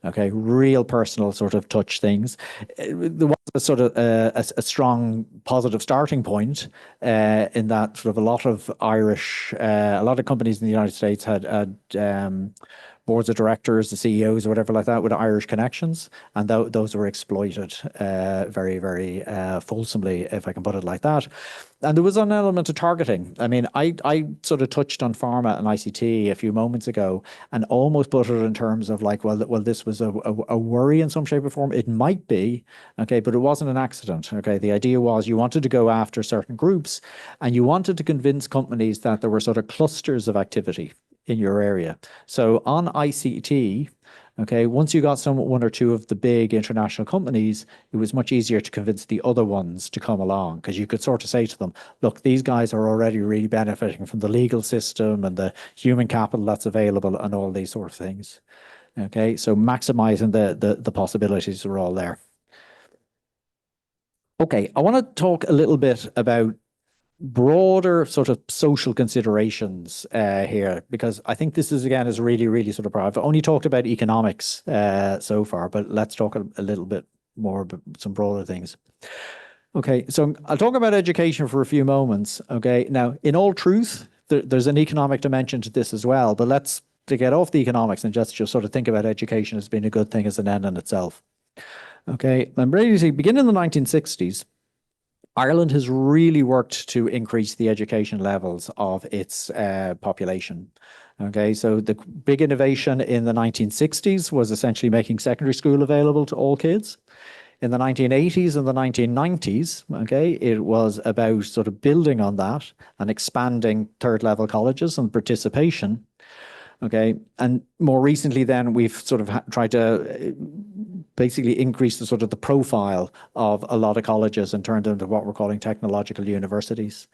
Okay, real personal sort of touch things. There was a sort of a strong positive starting point in that sort of a lot of companies in the United States had boards of directors, the CEOs or whatever like that with Irish connections, and those were exploited very, very fulsomely, if I can put it like that. And there was an element of targeting. I mean, I sort of touched on pharma and ICT a few moments ago and almost put it in terms of like, well, this was a worry in some shape or form. It might be, okay, but it wasn't an accident, okay? The idea was you wanted to go after certain groups and you wanted to convince companies that there were sort of clusters of activity in your area. So on ICT, okay, once you got one or two of the big international companies, it was much easier to convince the other ones to come along because you could sort of say to them, look, these guys are already really benefiting from the legal system and the human capital that's available and all these sort of things. Okay, so maximizing the possibilities are all there. Okay, I want to talk a little bit about broader sort of social considerations here, because I think this is, again, is really, really sort of broad. I've only talked about economics so far, but let's talk a little bit more about some broader things. Okay, so I'll talk about education for a few moments. Okay, now, in all truth, there's an economic dimension to this as well, but let's to get off the economics and just sort of think about education as being a good thing as an end in itself. Okay, and basically, beginning in the 1960s, Ireland has really worked to increase the education levels of its population. Okay, so the big innovation in the 1960s was essentially making secondary school available to all kids. In the 1980s and the 1990s, okay, it was about sort of building on that and expanding third level colleges and participation. Okay, and more recently then we've sort of tried to basically increase the sort of the profile of a lot of colleges and turn them into what we're calling technological universities.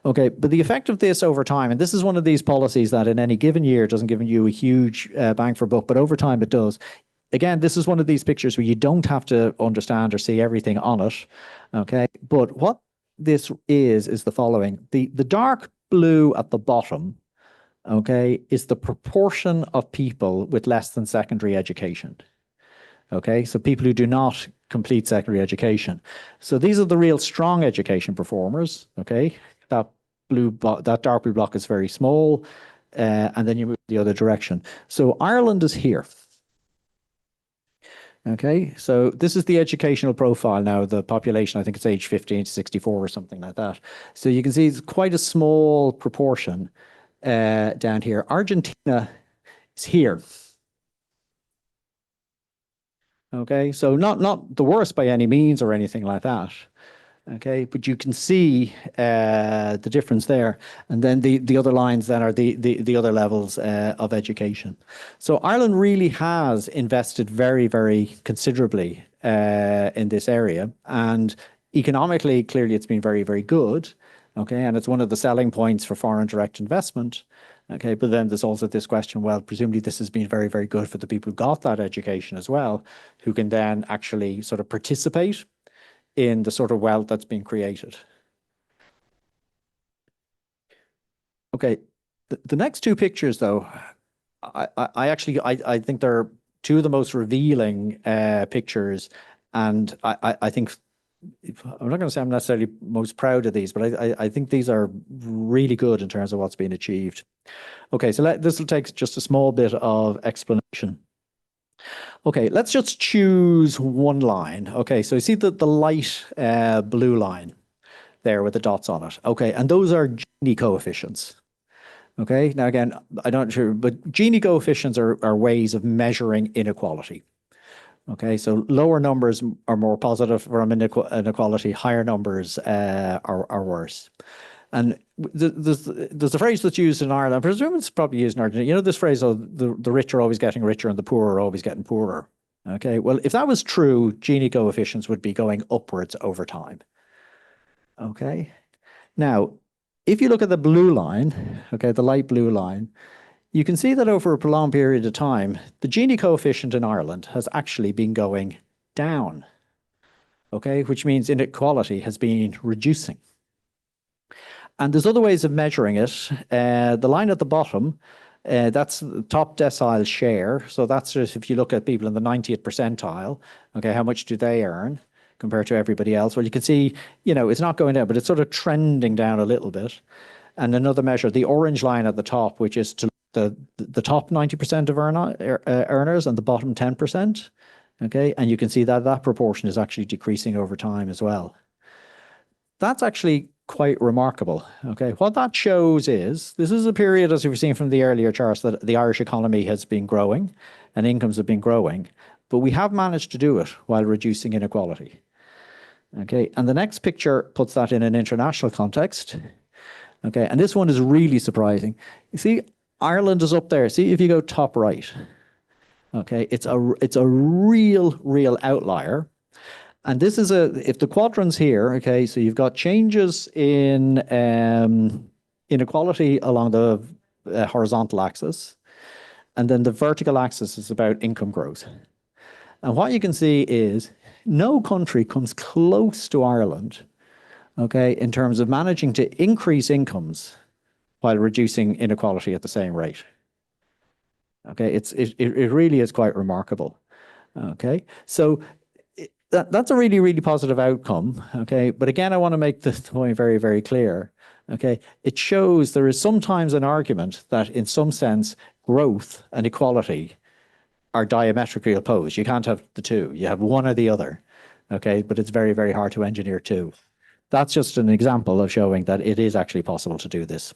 Okay, but the effect of this over time, and this is one of these policies that in any given year doesn't give you a huge bang for buck, but over time it does. Again, this is one of these pictures where you don't have to understand or see everything on it. Okay, but what this is the following. The dark blue at the bottom, okay, is the proportion of people with less than secondary education. Okay, so people who do not complete secondary education. So these are the real strong education performers. Okay, that dark blue block is very small, and then you move the other direction. So Ireland is here. Okay, so this is the educational profile now, the population, I think it's age 15 to 64 or something like that. So you can see it's quite a small proportion down here. Argentina is here. Okay, so not the worst by any means or anything like that. Okay, but you can see the difference there. And then the other lines then are the other levels of education. So Ireland really has invested very, very considerably in this area. And economically, clearly it's been very, very good. Okay, and it's one of the selling points for foreign direct investment. Okay, but then there's also this question, well, presumably this has been very, very good for the people who got that education as well, who can then actually sort of participate in the sort of wealth that's being created. Okay, the next two pictures, though, I think they're two of the most revealing pictures, and I think I'm not going to say I'm necessarily most proud of these, but I think these are really good in terms of what's being achieved. Okay, so this will take just a small bit of explanation. Okay, let's just choose one line. Okay, so you see the light blue line there with the dots on it. Okay, and those are Gini coefficients. Okay, now again, I don't sure, but Gini coefficients are ways of measuring inequality. Okay, so lower numbers are more positive from inequality, higher numbers are worse. And there's a phrase that's used in Ireland, I presume it's probably used in Argentina. You know this phrase, oh, the rich are always getting richer and the poor are always getting poorer. Okay, well, if that was true, Gini coefficients would be going upwards over time. Okay, now, if you look at the blue line, okay, the light blue line, you can see that over a prolonged period of time, the Gini coefficient in Ireland has actually been going down, okay, which means inequality has been reducing. And there's other ways of measuring it. The line at the bottom, that's the top decile share. So that's just if you look at people in the 90th percentile, okay, how much do they earn compared to everybody else? Well, you can see, you know, it's not going down, but it's sort of trending down a little bit. And another measure, the orange line at the top, which is to the top 90% of earners and the bottom 10%. Okay, and you can see that that proportion is actually decreasing over time as well. That's actually quite remarkable. Okay, what that shows is this is a period, as we've seen from the earlier charts, that the Irish economy has been growing and incomes have been growing, but we have managed to do it while reducing inequality. Okay, and the next picture puts that in an international context. Okay, and this one is really surprising. You see, Ireland is up there. See, if you go top right, okay, it's a real outlier. And this is if the quadrants here, okay, so you've got changes in inequality along the horizontal axis, and then the vertical axis is about income growth. And what you can see is no country comes close to Ireland, okay, in terms of managing to increase incomes while reducing inequality at the same rate. Okay, it really is quite remarkable. Okay, so that's a really, really positive outcome. Okay, but again, I want to make this point very, very clear. Okay, it shows there is sometimes an argument that in some sense, growth and equality are diametrically opposed. You can't have the two. You have one or the other. Okay, but it's very, very hard to engineer two. That's just an example of showing that it is actually possible to do this.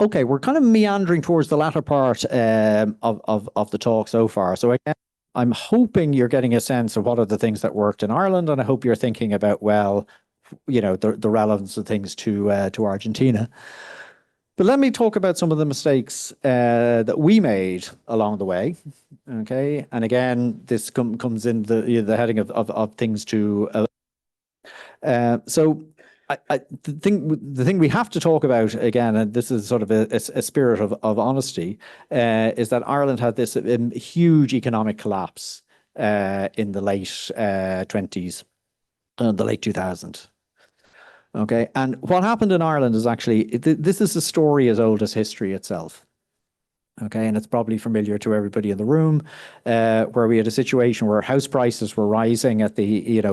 Okay, we're kind of meandering towards the latter part of the talk so far. So again, I'm hoping you're getting a sense of what are the things that worked in Ireland, and I hope you're thinking about, well, you know, the relevance of things to Argentina. But let me talk about some of the mistakes that we made along the way. Okay, and again, this comes in the heading of things to. So the thing we have to talk about again, and this is sort of a spirit of honesty, is that Ireland had this huge economic collapse in the late 20s, the late 2000s. Okay, and what happened in Ireland is actually, this is a story as old as history itself. Okay, and it's probably familiar to everybody in the room, where we had a situation where house prices were rising at the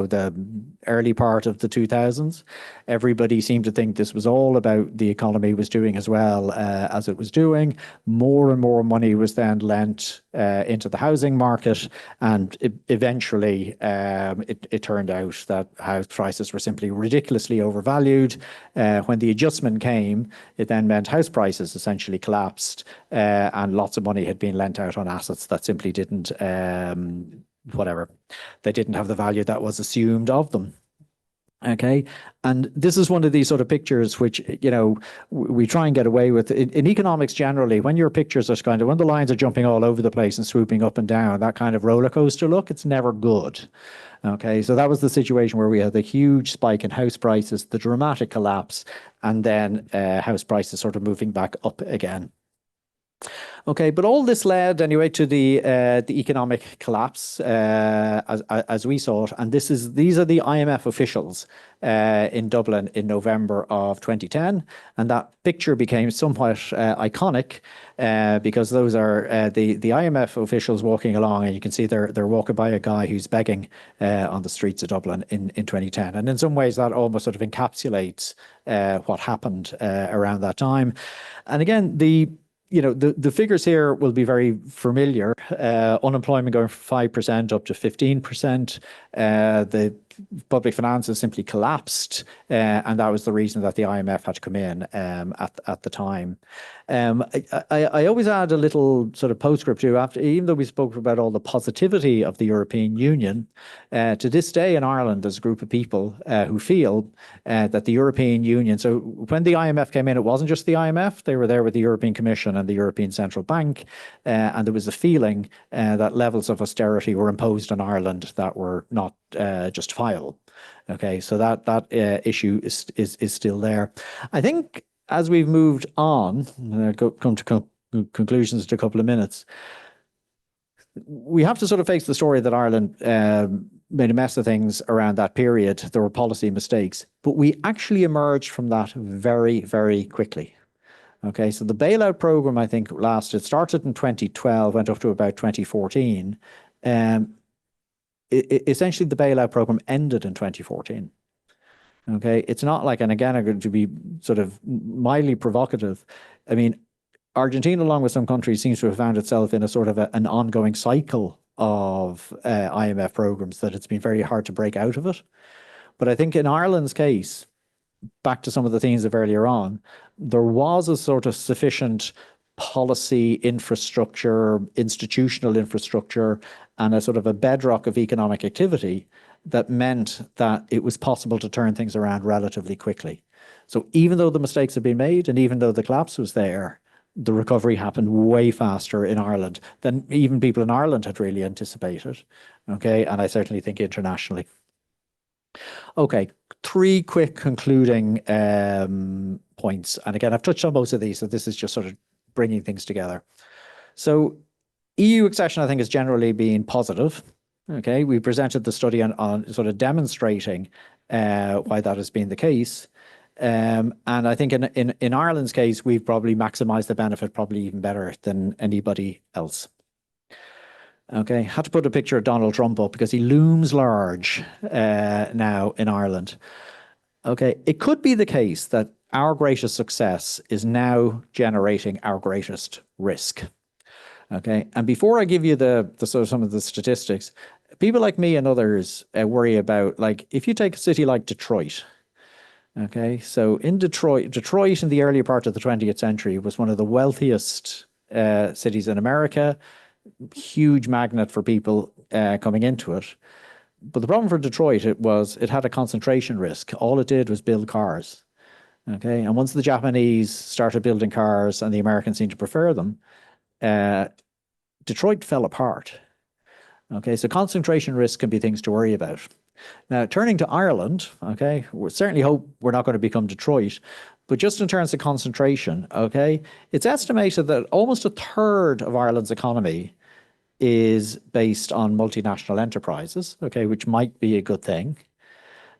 early part of the 2000s. Everybody seemed to think this was all about the economy was doing as well as it was doing. More and more money was then lent into the housing market, and eventually it turned out that house prices were simply ridiculously overvalued. When the adjustment came, it then meant house prices essentially collapsed, and lots of money had been lent out on assets that simply didn't, they didn't have the value that was assumed of them. Okay, and this is one of these sort of pictures which, you know, we try and get away with. In economics generally, when your pictures are kind of, when the lines are jumping all over the place and swooping up and down, that kind of roller coaster look, it's never good. Okay, so that was the situation where we had the huge spike in house prices, the dramatic collapse, and then house prices sort of moving back up again. Okay, but all this led anyway to the economic collapse as we saw it, and these are the IMF officials in Dublin in November of 2010, and that picture became somewhat iconic because those are the IMF officials walking along, and you can see they're walking by a guy who's begging on the streets of Dublin in 2010, and in some ways that almost sort of encapsulates what happened around that time, and again the figures here will be very familiar. Unemployment going from 5% up to 15%. The public finances simply collapsed, and that was the reason that the IMF had to come in at the time. I always add a little sort of postscript too. Even though we spoke about all the positivity of the European Union, to this day in Ireland, there's a group of people who feel that the European Union. So when the IMF came in, it wasn't just the IMF; they were there with the European Commission and the European Central Bank, and there was a feeling that levels of austerity were imposed on Ireland that were not justifiable. Okay, so that issue is still there. I think as we've moved on, come to conclusions in a couple of minutes, we have to sort of face the story that Ireland made a mess of things around that period. There were policy mistakes, but we actually emerged from that very, very quickly. Okay, so the bailout program, I think, started in 2012, went up to about 2014. Essentially, the bailout program ended in 2014. Okay, it's not like, and again, I'm going to be sort of mildly provocative. I mean, Argentina, along with some countries, seems to have found itself in a sort of an ongoing cycle of IMF programs that it's been very hard to break out of it. But I think in Ireland's case, back to some of the themes of earlier on, there was a sort of sufficient policy infrastructure, institutional infrastructure, and a sort of a bedrock of economic activity that meant that it was possible to turn things around relatively quickly. So even though the mistakes had been made, and even though the collapse was there, the recovery happened way faster in Ireland than even people in Ireland had really anticipated. Okay, and I certainly think internationally. Okay, 3 quick concluding points. And again, I've touched on most of these, so this is just sort of bringing things together. So EU accession, I think, has generally been positive. Okay, we presented the study on sort of demonstrating why that has been the case. And I think in Ireland's case, we've probably maximized the benefit probably even better than anybody else. Okay, had to put a picture of Donald Trump up because he looms large now in Ireland. Okay, it could be the case that our greatest success is now generating our greatest risk. Okay, and before I give you the sort of some of the statistics, people like me and others worry about, like, if you take a city like Detroit. Okay, so in Detroit in the earlier part of the 20th century was one of the wealthiest cities in America, huge magnet for people coming into it. But the problem for Detroit, it had a concentration risk. All it did was build cars. Okay, and once the Japanese started building cars and the Americans seemed to prefer them, Detroit fell apart. Okay, so concentration risk can be things to worry about. Now, turning to Ireland, okay, we certainly hope we're not going to become Detroit, but just in terms of concentration, okay, it's estimated that almost a third of Ireland's economy is based on multinational enterprises, okay, which might be a good thing.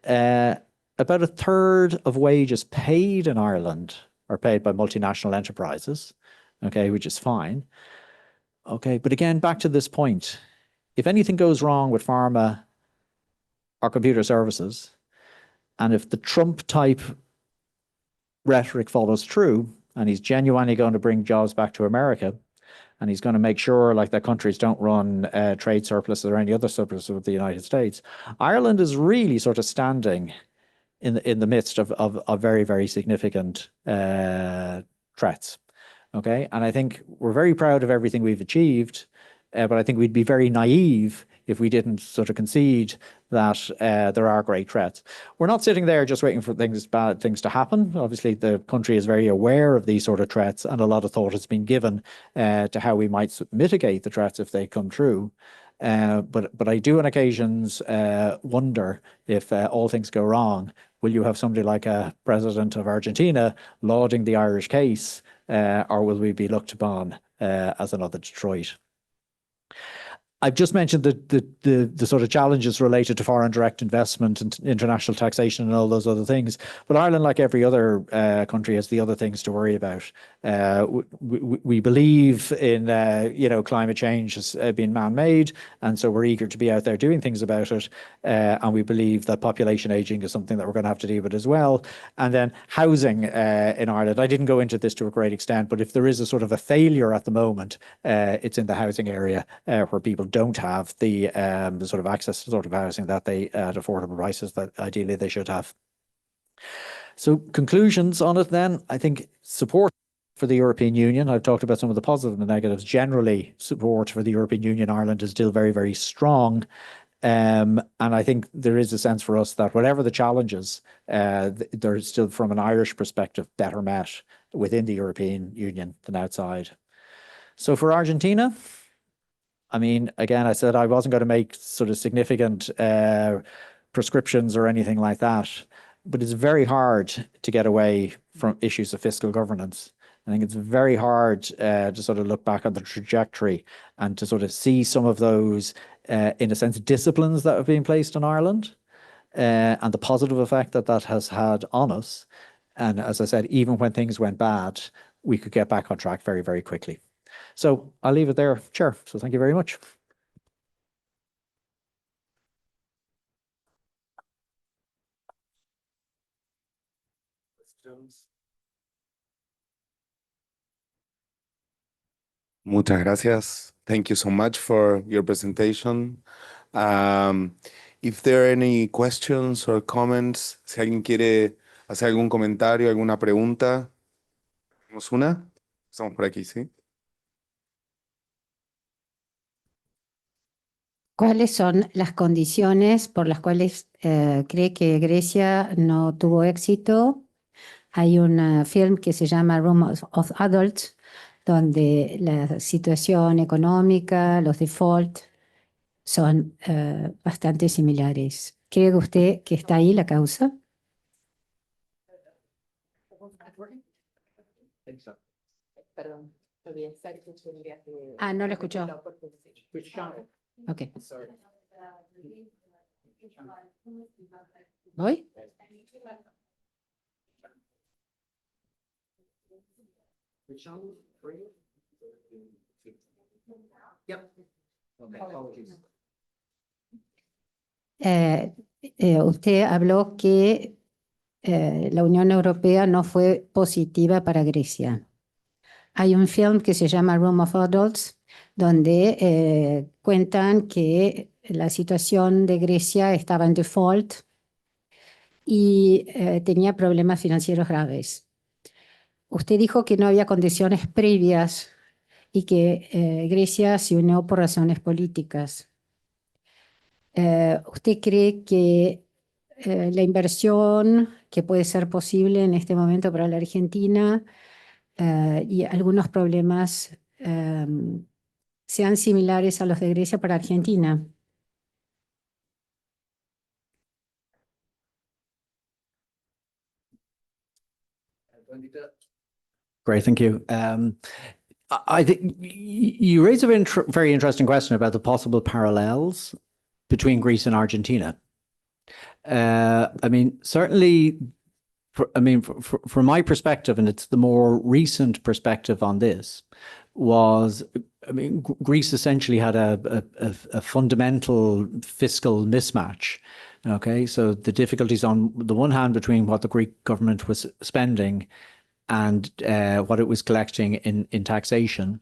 About a third of wages paid in Ireland are paid by multinational enterprises, okay, which is fine. Okay, but again, back to this point, if anything goes wrong with pharma or computer services, and if the Trump type rhetoric follows through, and he's genuinely going to bring jobs back to America, and he's going to make sure, like, that countries don't run trade surpluses or any other surplus with the United States, Ireland is really sort of standing in the midst of very, very significant threats. Okay, and I think we're very proud of everything we've achieved, but I think we'd be very naive if we didn't sort of concede that there are great threats. We're not sitting there just waiting for bad things to happen. Obviously, the country is very aware of these sort of threats, and a lot of thought has been given to how we might mitigate the threats if they come true. But I do on occasions wonder if all things go wrong, will you have somebody like a president of Argentina lauding the Irish case, or will we be looked upon as another Detroit? I've just mentioned the sort of challenges related to foreign direct investment and international taxation and all those other things. But Ireland, like every other country, has the other things to worry about. We believe in, climate change has been man-made, and so we're eager to be out there doing things about it. And we believe that population aging is something that we're going to have to deal with as well. And then housing in Ireland. I didn't go into this to a great extent, but if there is a sort of a failure at the moment, it's in the housing area where people don't have the sort of access to sort of housing that they at affordable prices that ideally they should have. So conclusions on it then, I think support for the European Union. I've talked about some of the positives and negatives. Generally, support for the European Union, Ireland is still very, very strong. And I think there is a sense for us that whatever the challenges, they're still, from an Irish perspective, better met within the European Union than outside. So for Argentina, I mean, again, I said I wasn't going to make sort of significant prescriptions or anything like that, but it's very hard to get away from issues of fiscal governance. I think it's very hard to sort of look back on the trajectory and to sort of see some of those, in a sense, disciplines that have been placed in Ireland and the positive effect that that has had on us. And as I said, even when things went bad, we could get back on track very, very quickly. So I'll leave it there, Chair. So thank you very much. Muchas gracias. Thank you so much for your presentation. If there are any questions or comments, si alguien quiere hacer algún comentario, alguna pregunta, tenemos una. Estamos por aquí, ¿sí? ¿Cuáles son las condiciones por las cuales cree que Grecia no tuvo éxito? Hay un film que se llama Room of Adults, donde la situación económica, los default, son bastante similares. ¿Cree usted que está ahí la causa? Perdón, Ah, no lo escuchó. Ok. ¿Voy? Usted habló que la Unión Europea no fue positiva para Grecia. Hay un film que se llama Room of Adults, donde cuentan que la situación de Grecia estaba en default y tenía problemas financieros graves. Usted dijo que no había condiciones previas y que Grecia se unió por razones políticas. ¿Usted cree que la inversión que puede ser posible en este momento para la Argentina y algunos problemas sean similares a los de Grecia para Argentina? Great, thank you. I think you raise a very interesting question about the possible parallels between Greece and Argentina. I mean, certainly, from my perspective, and it's the more recent perspective on this, was, I mean, Greece essentially had a fundamental fiscal mismatch. Okay, so the difficulties on the one hand between what the Greek government was spending and what it was collecting in taxation,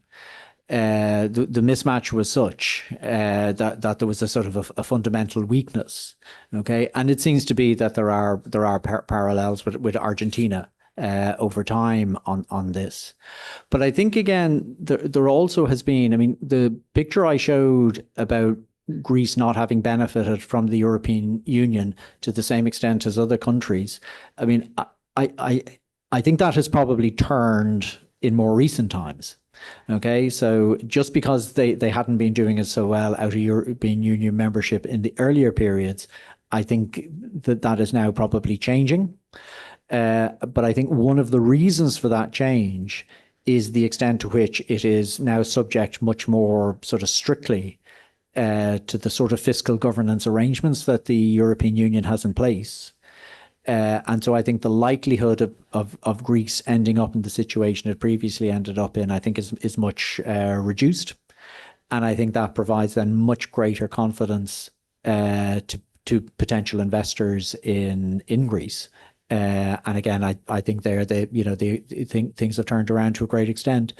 the mismatch was such that there was a sort of a fundamental weakness. Okay, and it seems to be that there are parallels with Argentina over time on this. But I think again there also has been, I mean, the picture I showed about Greece not having benefited from the European Union to the same extent as other countries, I mean, I think that has probably turned in more recent times. Okay, so just because they hadn't been doing it so well out of European Union membership in the earlier periods, I think that is now probably changing. But I think one of the reasons for that change is the extent to which it is now subject much more sort of strictly to the sort of fiscal governance arrangements that the European Union has in place. And so I think the likelihood of Greece ending up in the situation it previously ended up in, I think is much reduced. And I think that provides then much greater confidence to potential investors in Greece. And again, I think things have turned around to a great extent.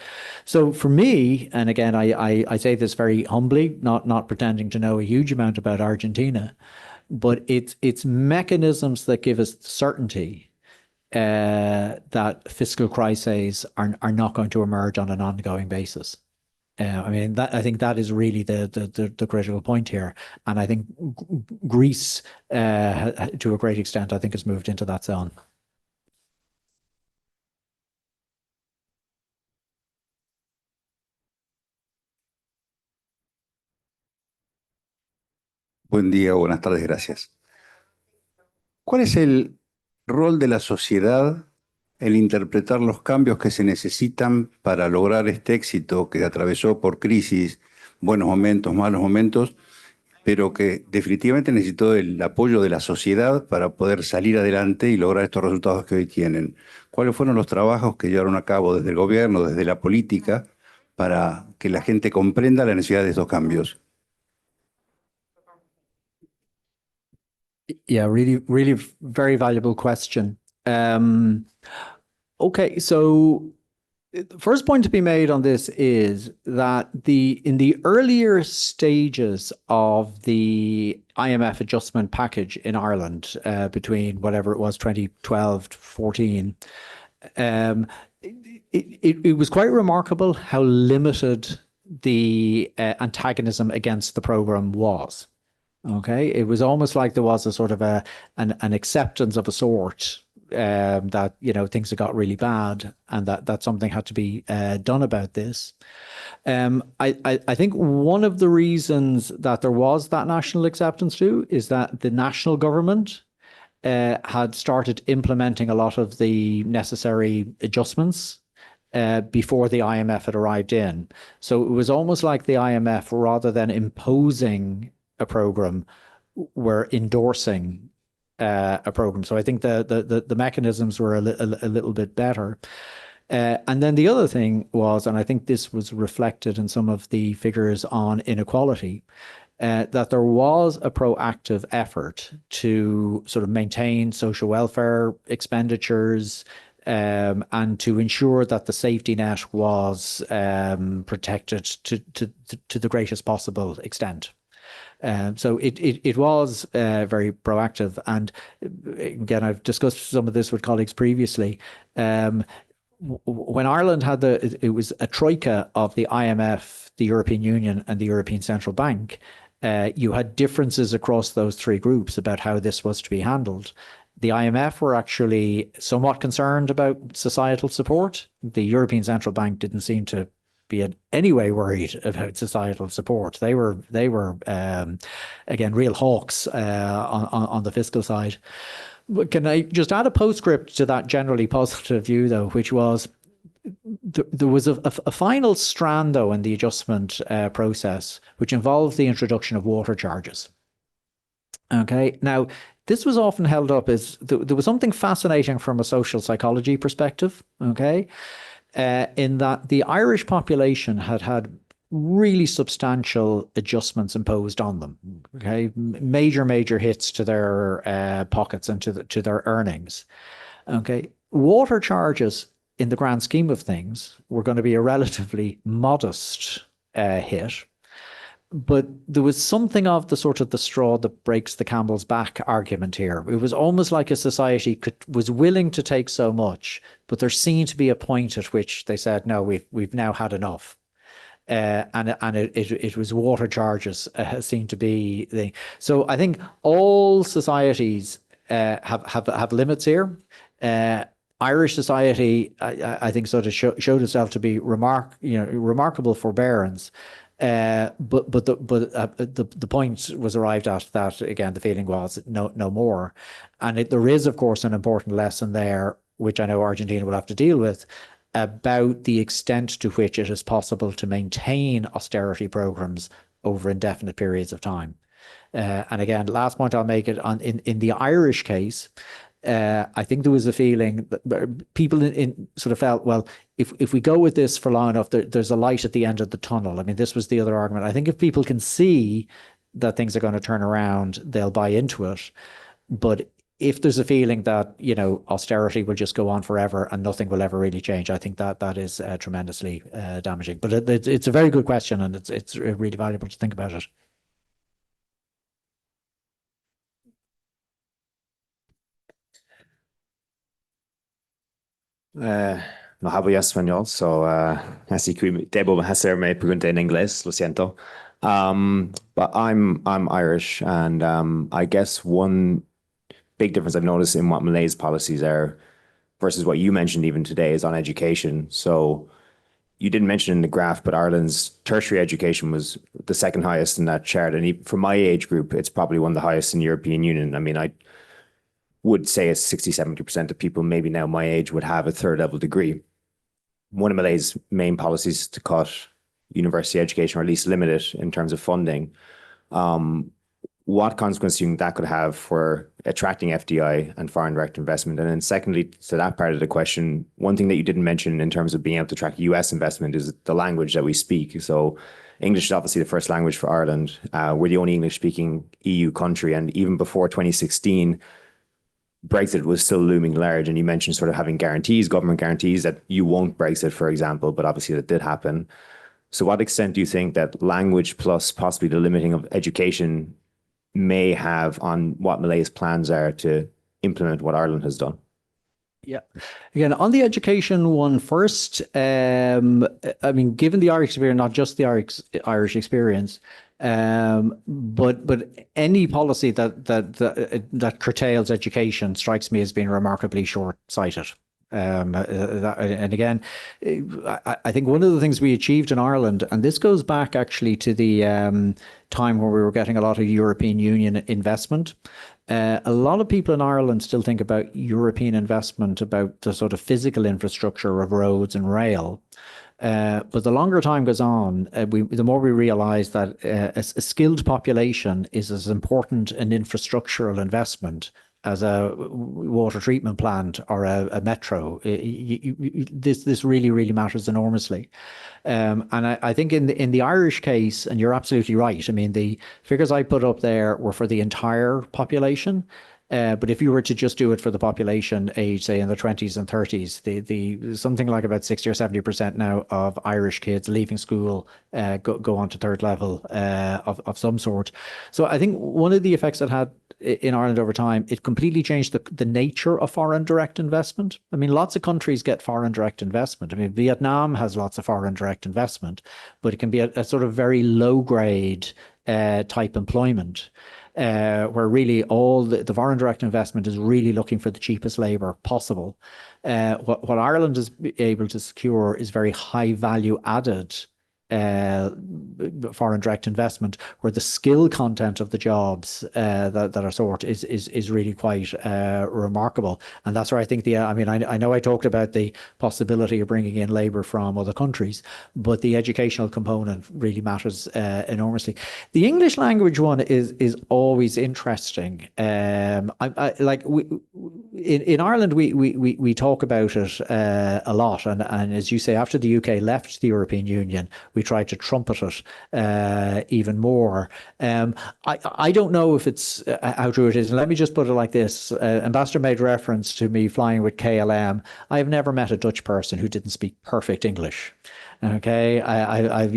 So for me, and again, I say this very humbly, not pretending to know a huge amount about Argentina, but it's mechanisms that give us certainty that fiscal crises are not going to emerge on an ongoing basis. I mean, I think that is really the critical point here. And I think Greece, to a great extent, I think has moved into that zone. Buen día, buenas tardes, gracias. ¿Cuál es el rol de la sociedad en interpretar los cambios que se necesitan para lograr este éxito que atravesó por crisis, buenos momentos, malos momentos, pero que definitivamente necesitó el apoyo de la sociedad para poder salir adelante y lograr estos resultados que hoy tienen? ¿Cuáles fueron los trabajos que llevaron a cabo desde el gobierno, desde la política, para que la gente comprenda la necesidad de estos cambios? Yeah, really very valuable question. Okay, so the first point to be made on this is that in the earlier stages of the IMF adjustment package in Ireland, between whatever it was, 2012 to 14, it was quite remarkable how limited the antagonism against the program was. Okay, it was almost like there was a sort of an acceptance of a sort, that, you know, things had got really bad and that something had to be done about this. I think one of the reasons that there was that national acceptance too is that the national government had started implementing a lot of the necessary adjustments before the IMF had arrived in. So it was almost like the IMF, rather than imposing a program, were endorsing a program. So I think the mechanisms were a little bit better. And then the other thing was, and I think this was reflected in some of the figures on inequality, that there was a proactive effort to sort of maintain social welfare expenditures, and to ensure that the safety net was protected to the greatest possible extent. So it was very proactive. And again, I've discussed some of this with colleagues previously. When Ireland had it was a troika of the IMF, the European Union, and the European Central Bank. You had differences across those three groups about how this was to be handled. The IMF were actually somewhat concerned about societal support. The European Central Bank didn't seem to be in any way worried about societal support. They were again, real hawks on the fiscal side. Can I just add a postscript to that generally positive view, though, which was there was a final strand, though, in the adjustment process, which involved the introduction of water charges. Okay, now this was often held up as there was something fascinating from a social psychology perspective. Okay, in that the Irish population had really substantial adjustments imposed on them. Okay, major hits to their pockets and to their earnings. Okay, water charges in the grand scheme of things were going to be a relatively modest hit, but there was something of the sort of the straw that breaks the camel's back argument here. It was almost like a society was willing to take so much, but there seemed to be a point at which they said, no, we've now had enough. And it was water charges seemed to be the. So I think all societies have limits here. Irish society, I think, sort of showed itself to be remarkable forbearance. But the point was arrived at that, again, the feeling was no more. And there is, of course, an important lesson there, which I know Argentina will have to deal with, about the extent to which it is possible to maintain austerity programs over indefinite periods of time. And again, last point I'll make it on in the Irish case, I think there was a feeling that people in sort of felt, well, if we go with this for long enough, there's a light at the end of the tunnel. I mean, this was the other argument. I think if people can see that things are going to turn around, they'll buy into it. But if there's a feeling that, austerity will just go on forever and nothing will ever really change, I think that is tremendously damaging. But it's a very good question, and it's really valuable to think about it. No hablo ya español, so así que debo hacerme pregunta en inglés, lo siento. But I'm Irish, and I guess one big difference I've noticed in what Malay's policies are versus what you mentioned even today is on education. So you didn't mention in the graph, but Ireland's tertiary education was the second highest in that chart. And for my age group, it's probably one of the highest in the European Union. I mean, I would say it's 60-70% of people maybe now my age would have a third level degree. One of Malay's main policies is to cut university education, or at least limit it in terms of funding. What consequences do you think that could have for attracting FDI and foreign direct investment? And then secondly, to that part of the question, one thing that you didn't mention in terms of being able to attract US investment is the language that we speak. So English is obviously the first language for Ireland. We're the only English-speaking EU country. And even before 2016, Brexit was still looming large. And you mentioned sort of having guarantees, government guarantees that you won't Brexit, for example, but obviously that did happen. So what extent do you think that language plus possibly the limiting of education may have on what Malay's plans are to implement what Ireland has done? Yeah. Again, on the education one first, I mean, given the Irish experience, not just the Irish experience, but any policy that curtails education strikes me as being remarkably short-sighted. And again, I think one of the things we achieved in Ireland, and this goes back actually to the time where we were getting a lot of European Union investment. A lot of people in Ireland still think about European investment, about the sort of physical infrastructure of roads and rail. But the longer time goes on, the more we realize that a skilled population is as important an infrastructural investment as a water treatment plant or a metro. This really, really matters enormously. And I think in the Irish case, and you're absolutely right, I mean, the figures I put up there were for the entire population. But if you were to just do it for the population age, say in the 20s and 30s, the something like about 60 or 70% now of Irish kids leaving school go on to third level of some sort. So I think one of the effects it had in Ireland over time, it completely changed the nature of foreign direct investment. I mean, lots of countries get foreign direct investment. I mean, Vietnam has lots of foreign direct investment, but it can be a sort of very low grade type employment. Where really all the foreign direct investment is really looking for the cheapest labour possible. What Ireland is able to secure is very high value added foreign direct investment, where the skill content of the jobs that are sought is really quite remarkable. And that's where I think I mean, I know I talked about the possibility of bringing in labour from other countries, but the educational component really matters enormously. The English language one is always interesting. In Ireland, we talk about it a lot, and as you say, after the UK left the European Union, we tried to trumpet it even more. I don't know if it's how true it is. And let me just put it like this. Ambassador made reference to me flying with KLM. I've never met a Dutch person who didn't speak perfect English. Okay, I've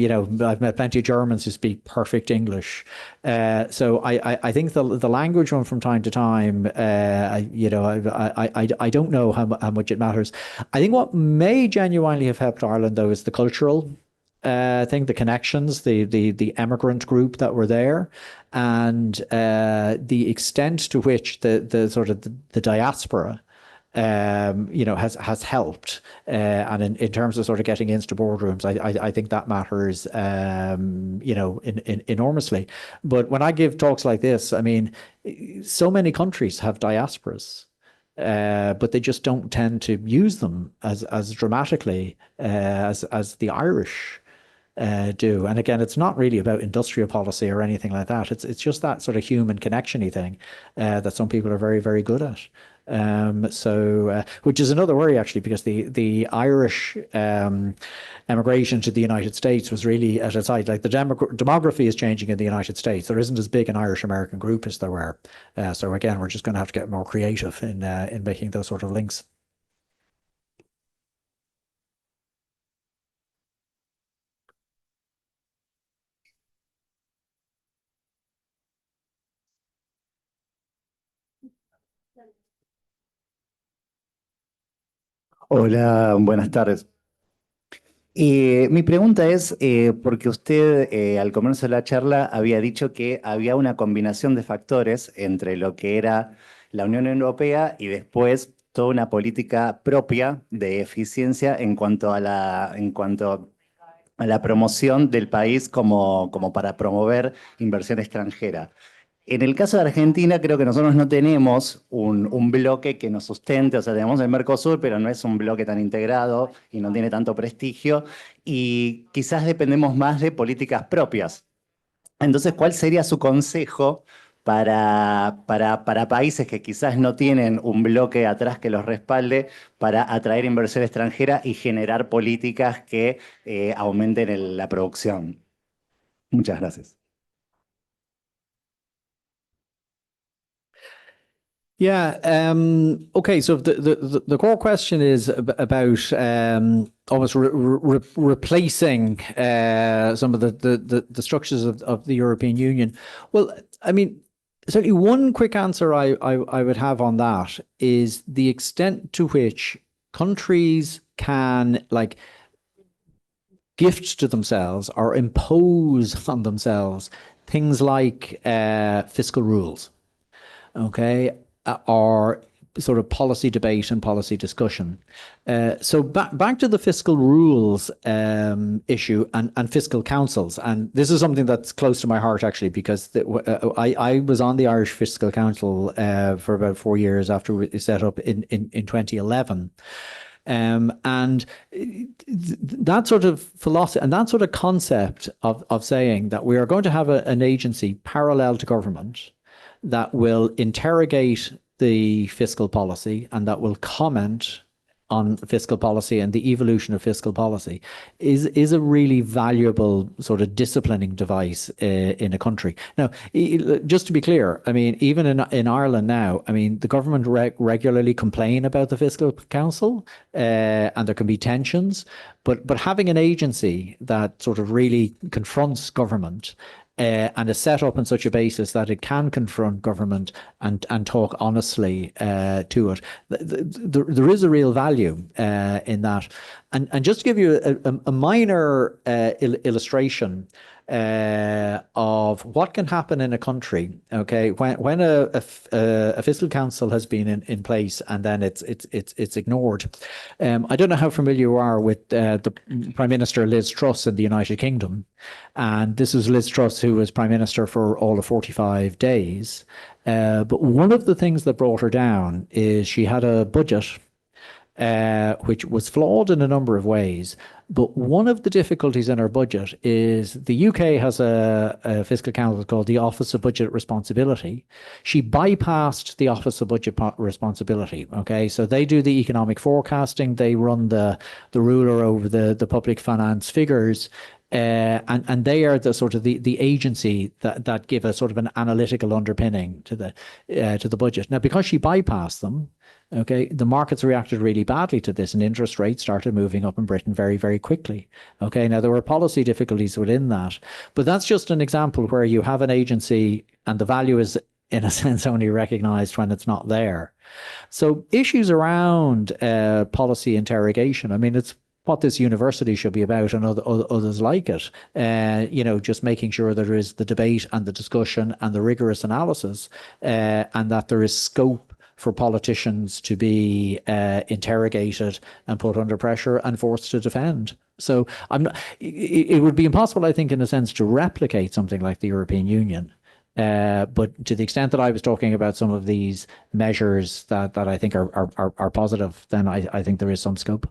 met plenty of Germans who speak perfect English. So I think the language one from time to time, I don't know how much it matters. I think what may genuinely have helped Ireland though is the cultural thing, the connections, the emigrant group that were there, and the extent to which the sort of the diaspora has helped, and in terms of sort of getting into boardrooms, I think that matters, enormously. But when I give talks like this, I mean, so many countries have diasporas, but they just don't tend to use them as dramatically as the Irish do. And again, it's not really about industrial policy or anything like that. It's just that sort of human connection-y thing that some people are very, very good at. Which is another worry actually, because the Irish emigration to the United States was really at its height. Like the demography is changing in the United States. There isn't as big an Irish-American group as there were. So again, we're just going to have to get more creative in making those sort of links. Hola, buenas tardes. Mi pregunta es, porque usted al comienzo de la charla había dicho que había una combinación de factores entre lo que era la Unión Europea y después toda una política propia de eficiencia en cuanto a la promoción del país como para promover inversión extranjera. En el caso de Argentina, creo que nosotros no tenemos un bloque que nos sustente, o sea, tenemos el Mercosur, pero no es un bloque tan integrado y no tiene tanto prestigio, y quizás dependemos más de políticas propias. Entonces, ¿cuál sería su consejo para países que quizás no tienen un bloque atrás que los respalde para atraer inversión extranjera y generar políticas que aumenten la producción? Muchas gracias. Yeah. Okay. So the core question is about almost replacing some of the structures of the European Union. Well, I mean, certainly one quick answer I would have on that is the extent to which countries can gift to themselves or impose on themselves things like fiscal rules. Okay. Or sort of policy debate and policy discussion. So back to the fiscal rules issue and fiscal councils. And this is something that's close to my heart, actually, because I was on the Irish Fiscal Council for about 4 years after we set up in 2011. And that sort of philosophy and that sort of concept of saying that we are going to have an agency parallel to government that will interrogate the fiscal policy and that will comment on fiscal policy and the evolution of fiscal policy is a really valuable sort of disciplining device in a country. Now, just to be clear, I mean, even in Ireland now, I mean, the government regularly complain about the Fiscal Council, and there can be tensions, but having an agency that sort of really confronts government and is set up on such a basis that it can confront government and talk honestly to it. There is a real value in that. And just to give you a minor illustration of what can happen in a country, okay, when a fiscal council has been in place and then it's ignored. I don't know how familiar you are with the Prime Minister Liz Truss in the United Kingdom, and this is Liz Truss who was Prime Minister for all of 45 days. But one of the things that brought her down is she had a budget which was flawed in a number of ways. But one of the difficulties in our budget is the UK has a fiscal council called the Office of Budget Responsibility. She bypassed the Office of Budget Responsibility. Okay, so they do the economic forecasting, they run the ruler over the public finance figures. And they are the sort of the agency that give a sort of an analytical underpinning to the budget. Now, because she bypassed them, okay, the markets reacted really badly to this, and interest rates started moving up in Britain very, very quickly. Okay, now there were policy difficulties within that, but that's just an example where you have an agency and the value is, in a sense, only recognized when it's not there. So issues around policy interrogation, I mean, it's what this university should be about, and others like it. You know, just making sure that there is the debate and the discussion and the rigorous analysis, and that there is scope for politicians to be interrogated and put under pressure and forced to defend. So it would be impossible, I think, in a sense, to replicate something like the European Union. But to the extent that I was talking about some of these measures that I think are positive, then I think there is some scope.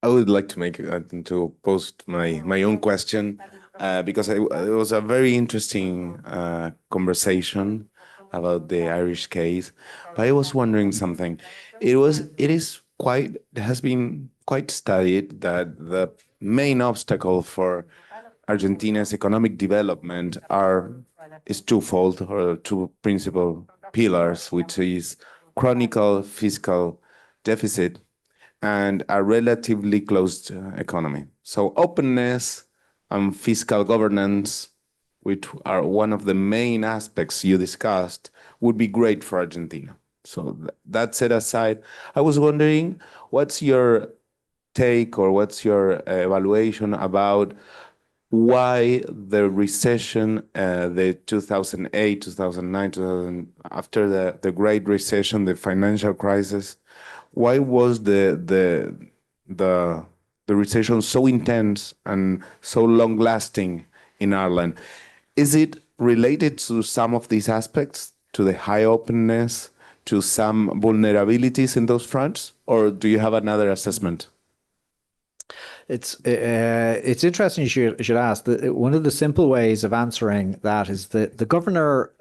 I would like to post my own question because it was a very interesting conversation about the Irish case. But I was wondering something. It has been quite studied that the main obstacle for Argentina's economic development is twofold, or two principal pillars, which is chronic fiscal deficit and a relatively closed economy. So openness and fiscal governance, which are one of the main aspects you discussed, would be great for Argentina. So that set aside, I was wondering, what's your take or what's your evaluation about why the recession, the 2008, 2009, after the Great Recession, the financial crisis, why was the recession so intense and so long-lasting in Ireland? Is it related to some of these aspects, to the high openness, to some vulnerabilities in those fronts, or do you have another assessment? It's interesting you should ask. One of the simple ways of answering that is that the governor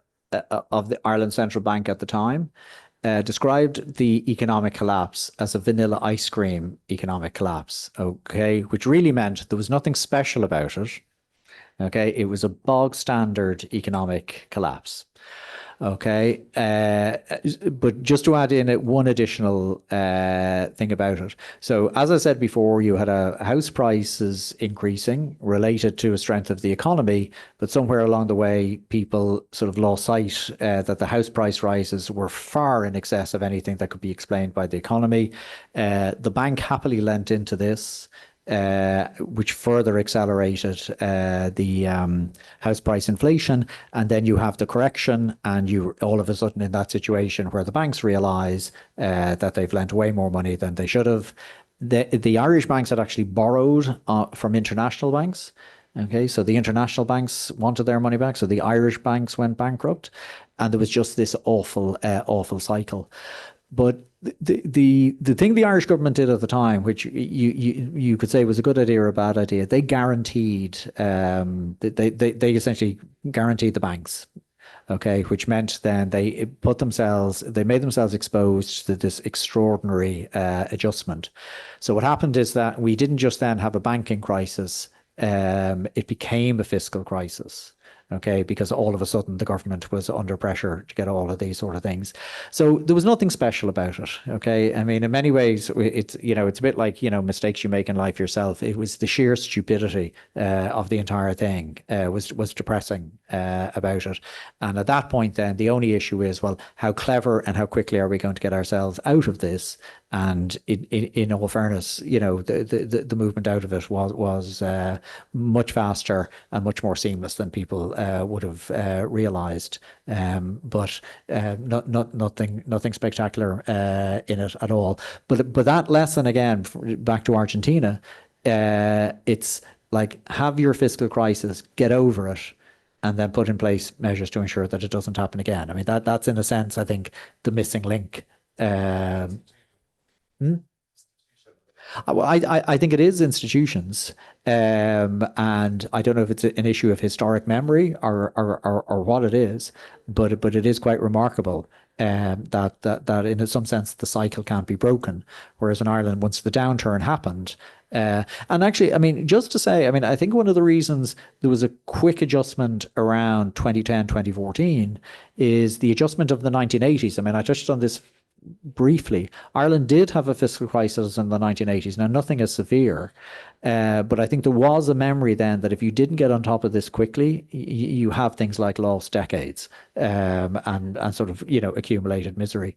of the Ireland Central Bank at the time described the economic collapse as a vanilla ice cream economic collapse, okay, which really meant there was nothing special about it, okay, it was a bog standard economic collapse. Okay, but just to add in one additional thing about it. So as I said before, you had house prices increasing related to a strength of the economy, but somewhere along the way, people sort of lost sight that the house price rises were far in excess of anything that could be explained by the economy. The bank happily lent into this, which further accelerated the house price inflation. And then you have the correction, and you all of a sudden in that situation where the banks realize that they've lent way more money than they should have. The Irish banks had actually borrowed from international banks. Okay, so the international banks wanted their money back, so the Irish banks went bankrupt, and there was just this awful cycle. But the thing the Irish government did at the time, which you could say was a good idea or a bad idea, they guaranteed they essentially guaranteed the banks. Okay, which meant then they made themselves exposed to this extraordinary adjustment. So what happened is that we didn't just then have a banking crisis, it became a fiscal crisis. Okay, because all of a sudden the government was under pressure to get all of these sort of things. So there was nothing special about it. Okay, I mean, in many ways, it's it's a bit like mistakes you make in life yourself. It was the sheer stupidity of the entire thing was depressing about it. And at that point, then the only issue is, well, how clever and how quickly are we going to get ourselves out of this? And in all fairness, the movement out of it was much faster and much more seamless than people would have realized. But nothing spectacular in it at all. But that lesson again, back to Argentina, it's like, have your fiscal crisis, get over it, and then put in place measures to ensure that it doesn't happen again. I mean, that's in a sense, I think, the missing link. I think it is institutions, and I don't know if it's an issue of historic memory or what it is, but it is quite remarkable that in some sense the cycle can't be broken. Whereas in Ireland, once the downturn happened, and actually, I mean, just to say, I mean, I think one of the reasons there was a quick adjustment around 2010, 2014 is the adjustment of the 1980s. I mean, I touched on this briefly. Ireland did have a fiscal crisis in the 1980s. Now, nothing as severe, but I think there was a memory then that if you didn't get on top of this quickly, you have things like lost decades and sort of, accumulated misery.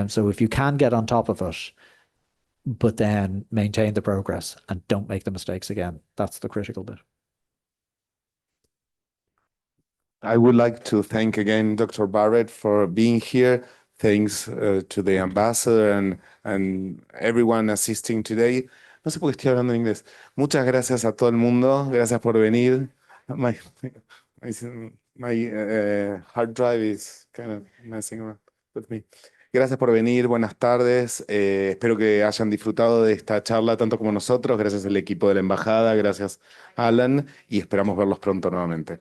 So if you can get on top of it, but then maintain the progress and don't make the mistakes again, that's the critical bit. I would like to thank again Dr. Barrett for being here. Thanks to the ambassador and everyone assisting today. No sé por qué estoy hablando en inglés. Muchas gracias a todo el mundo. Gracias por venir. My hard drive is kind of messing around with me. Gracias por venir. Buenas tardes. Espero que hayan disfrutado de esta charla tanto como nosotros. Gracias al equipo de la embajada. Gracias, Alan. Y esperamos verlos pronto nuevamente.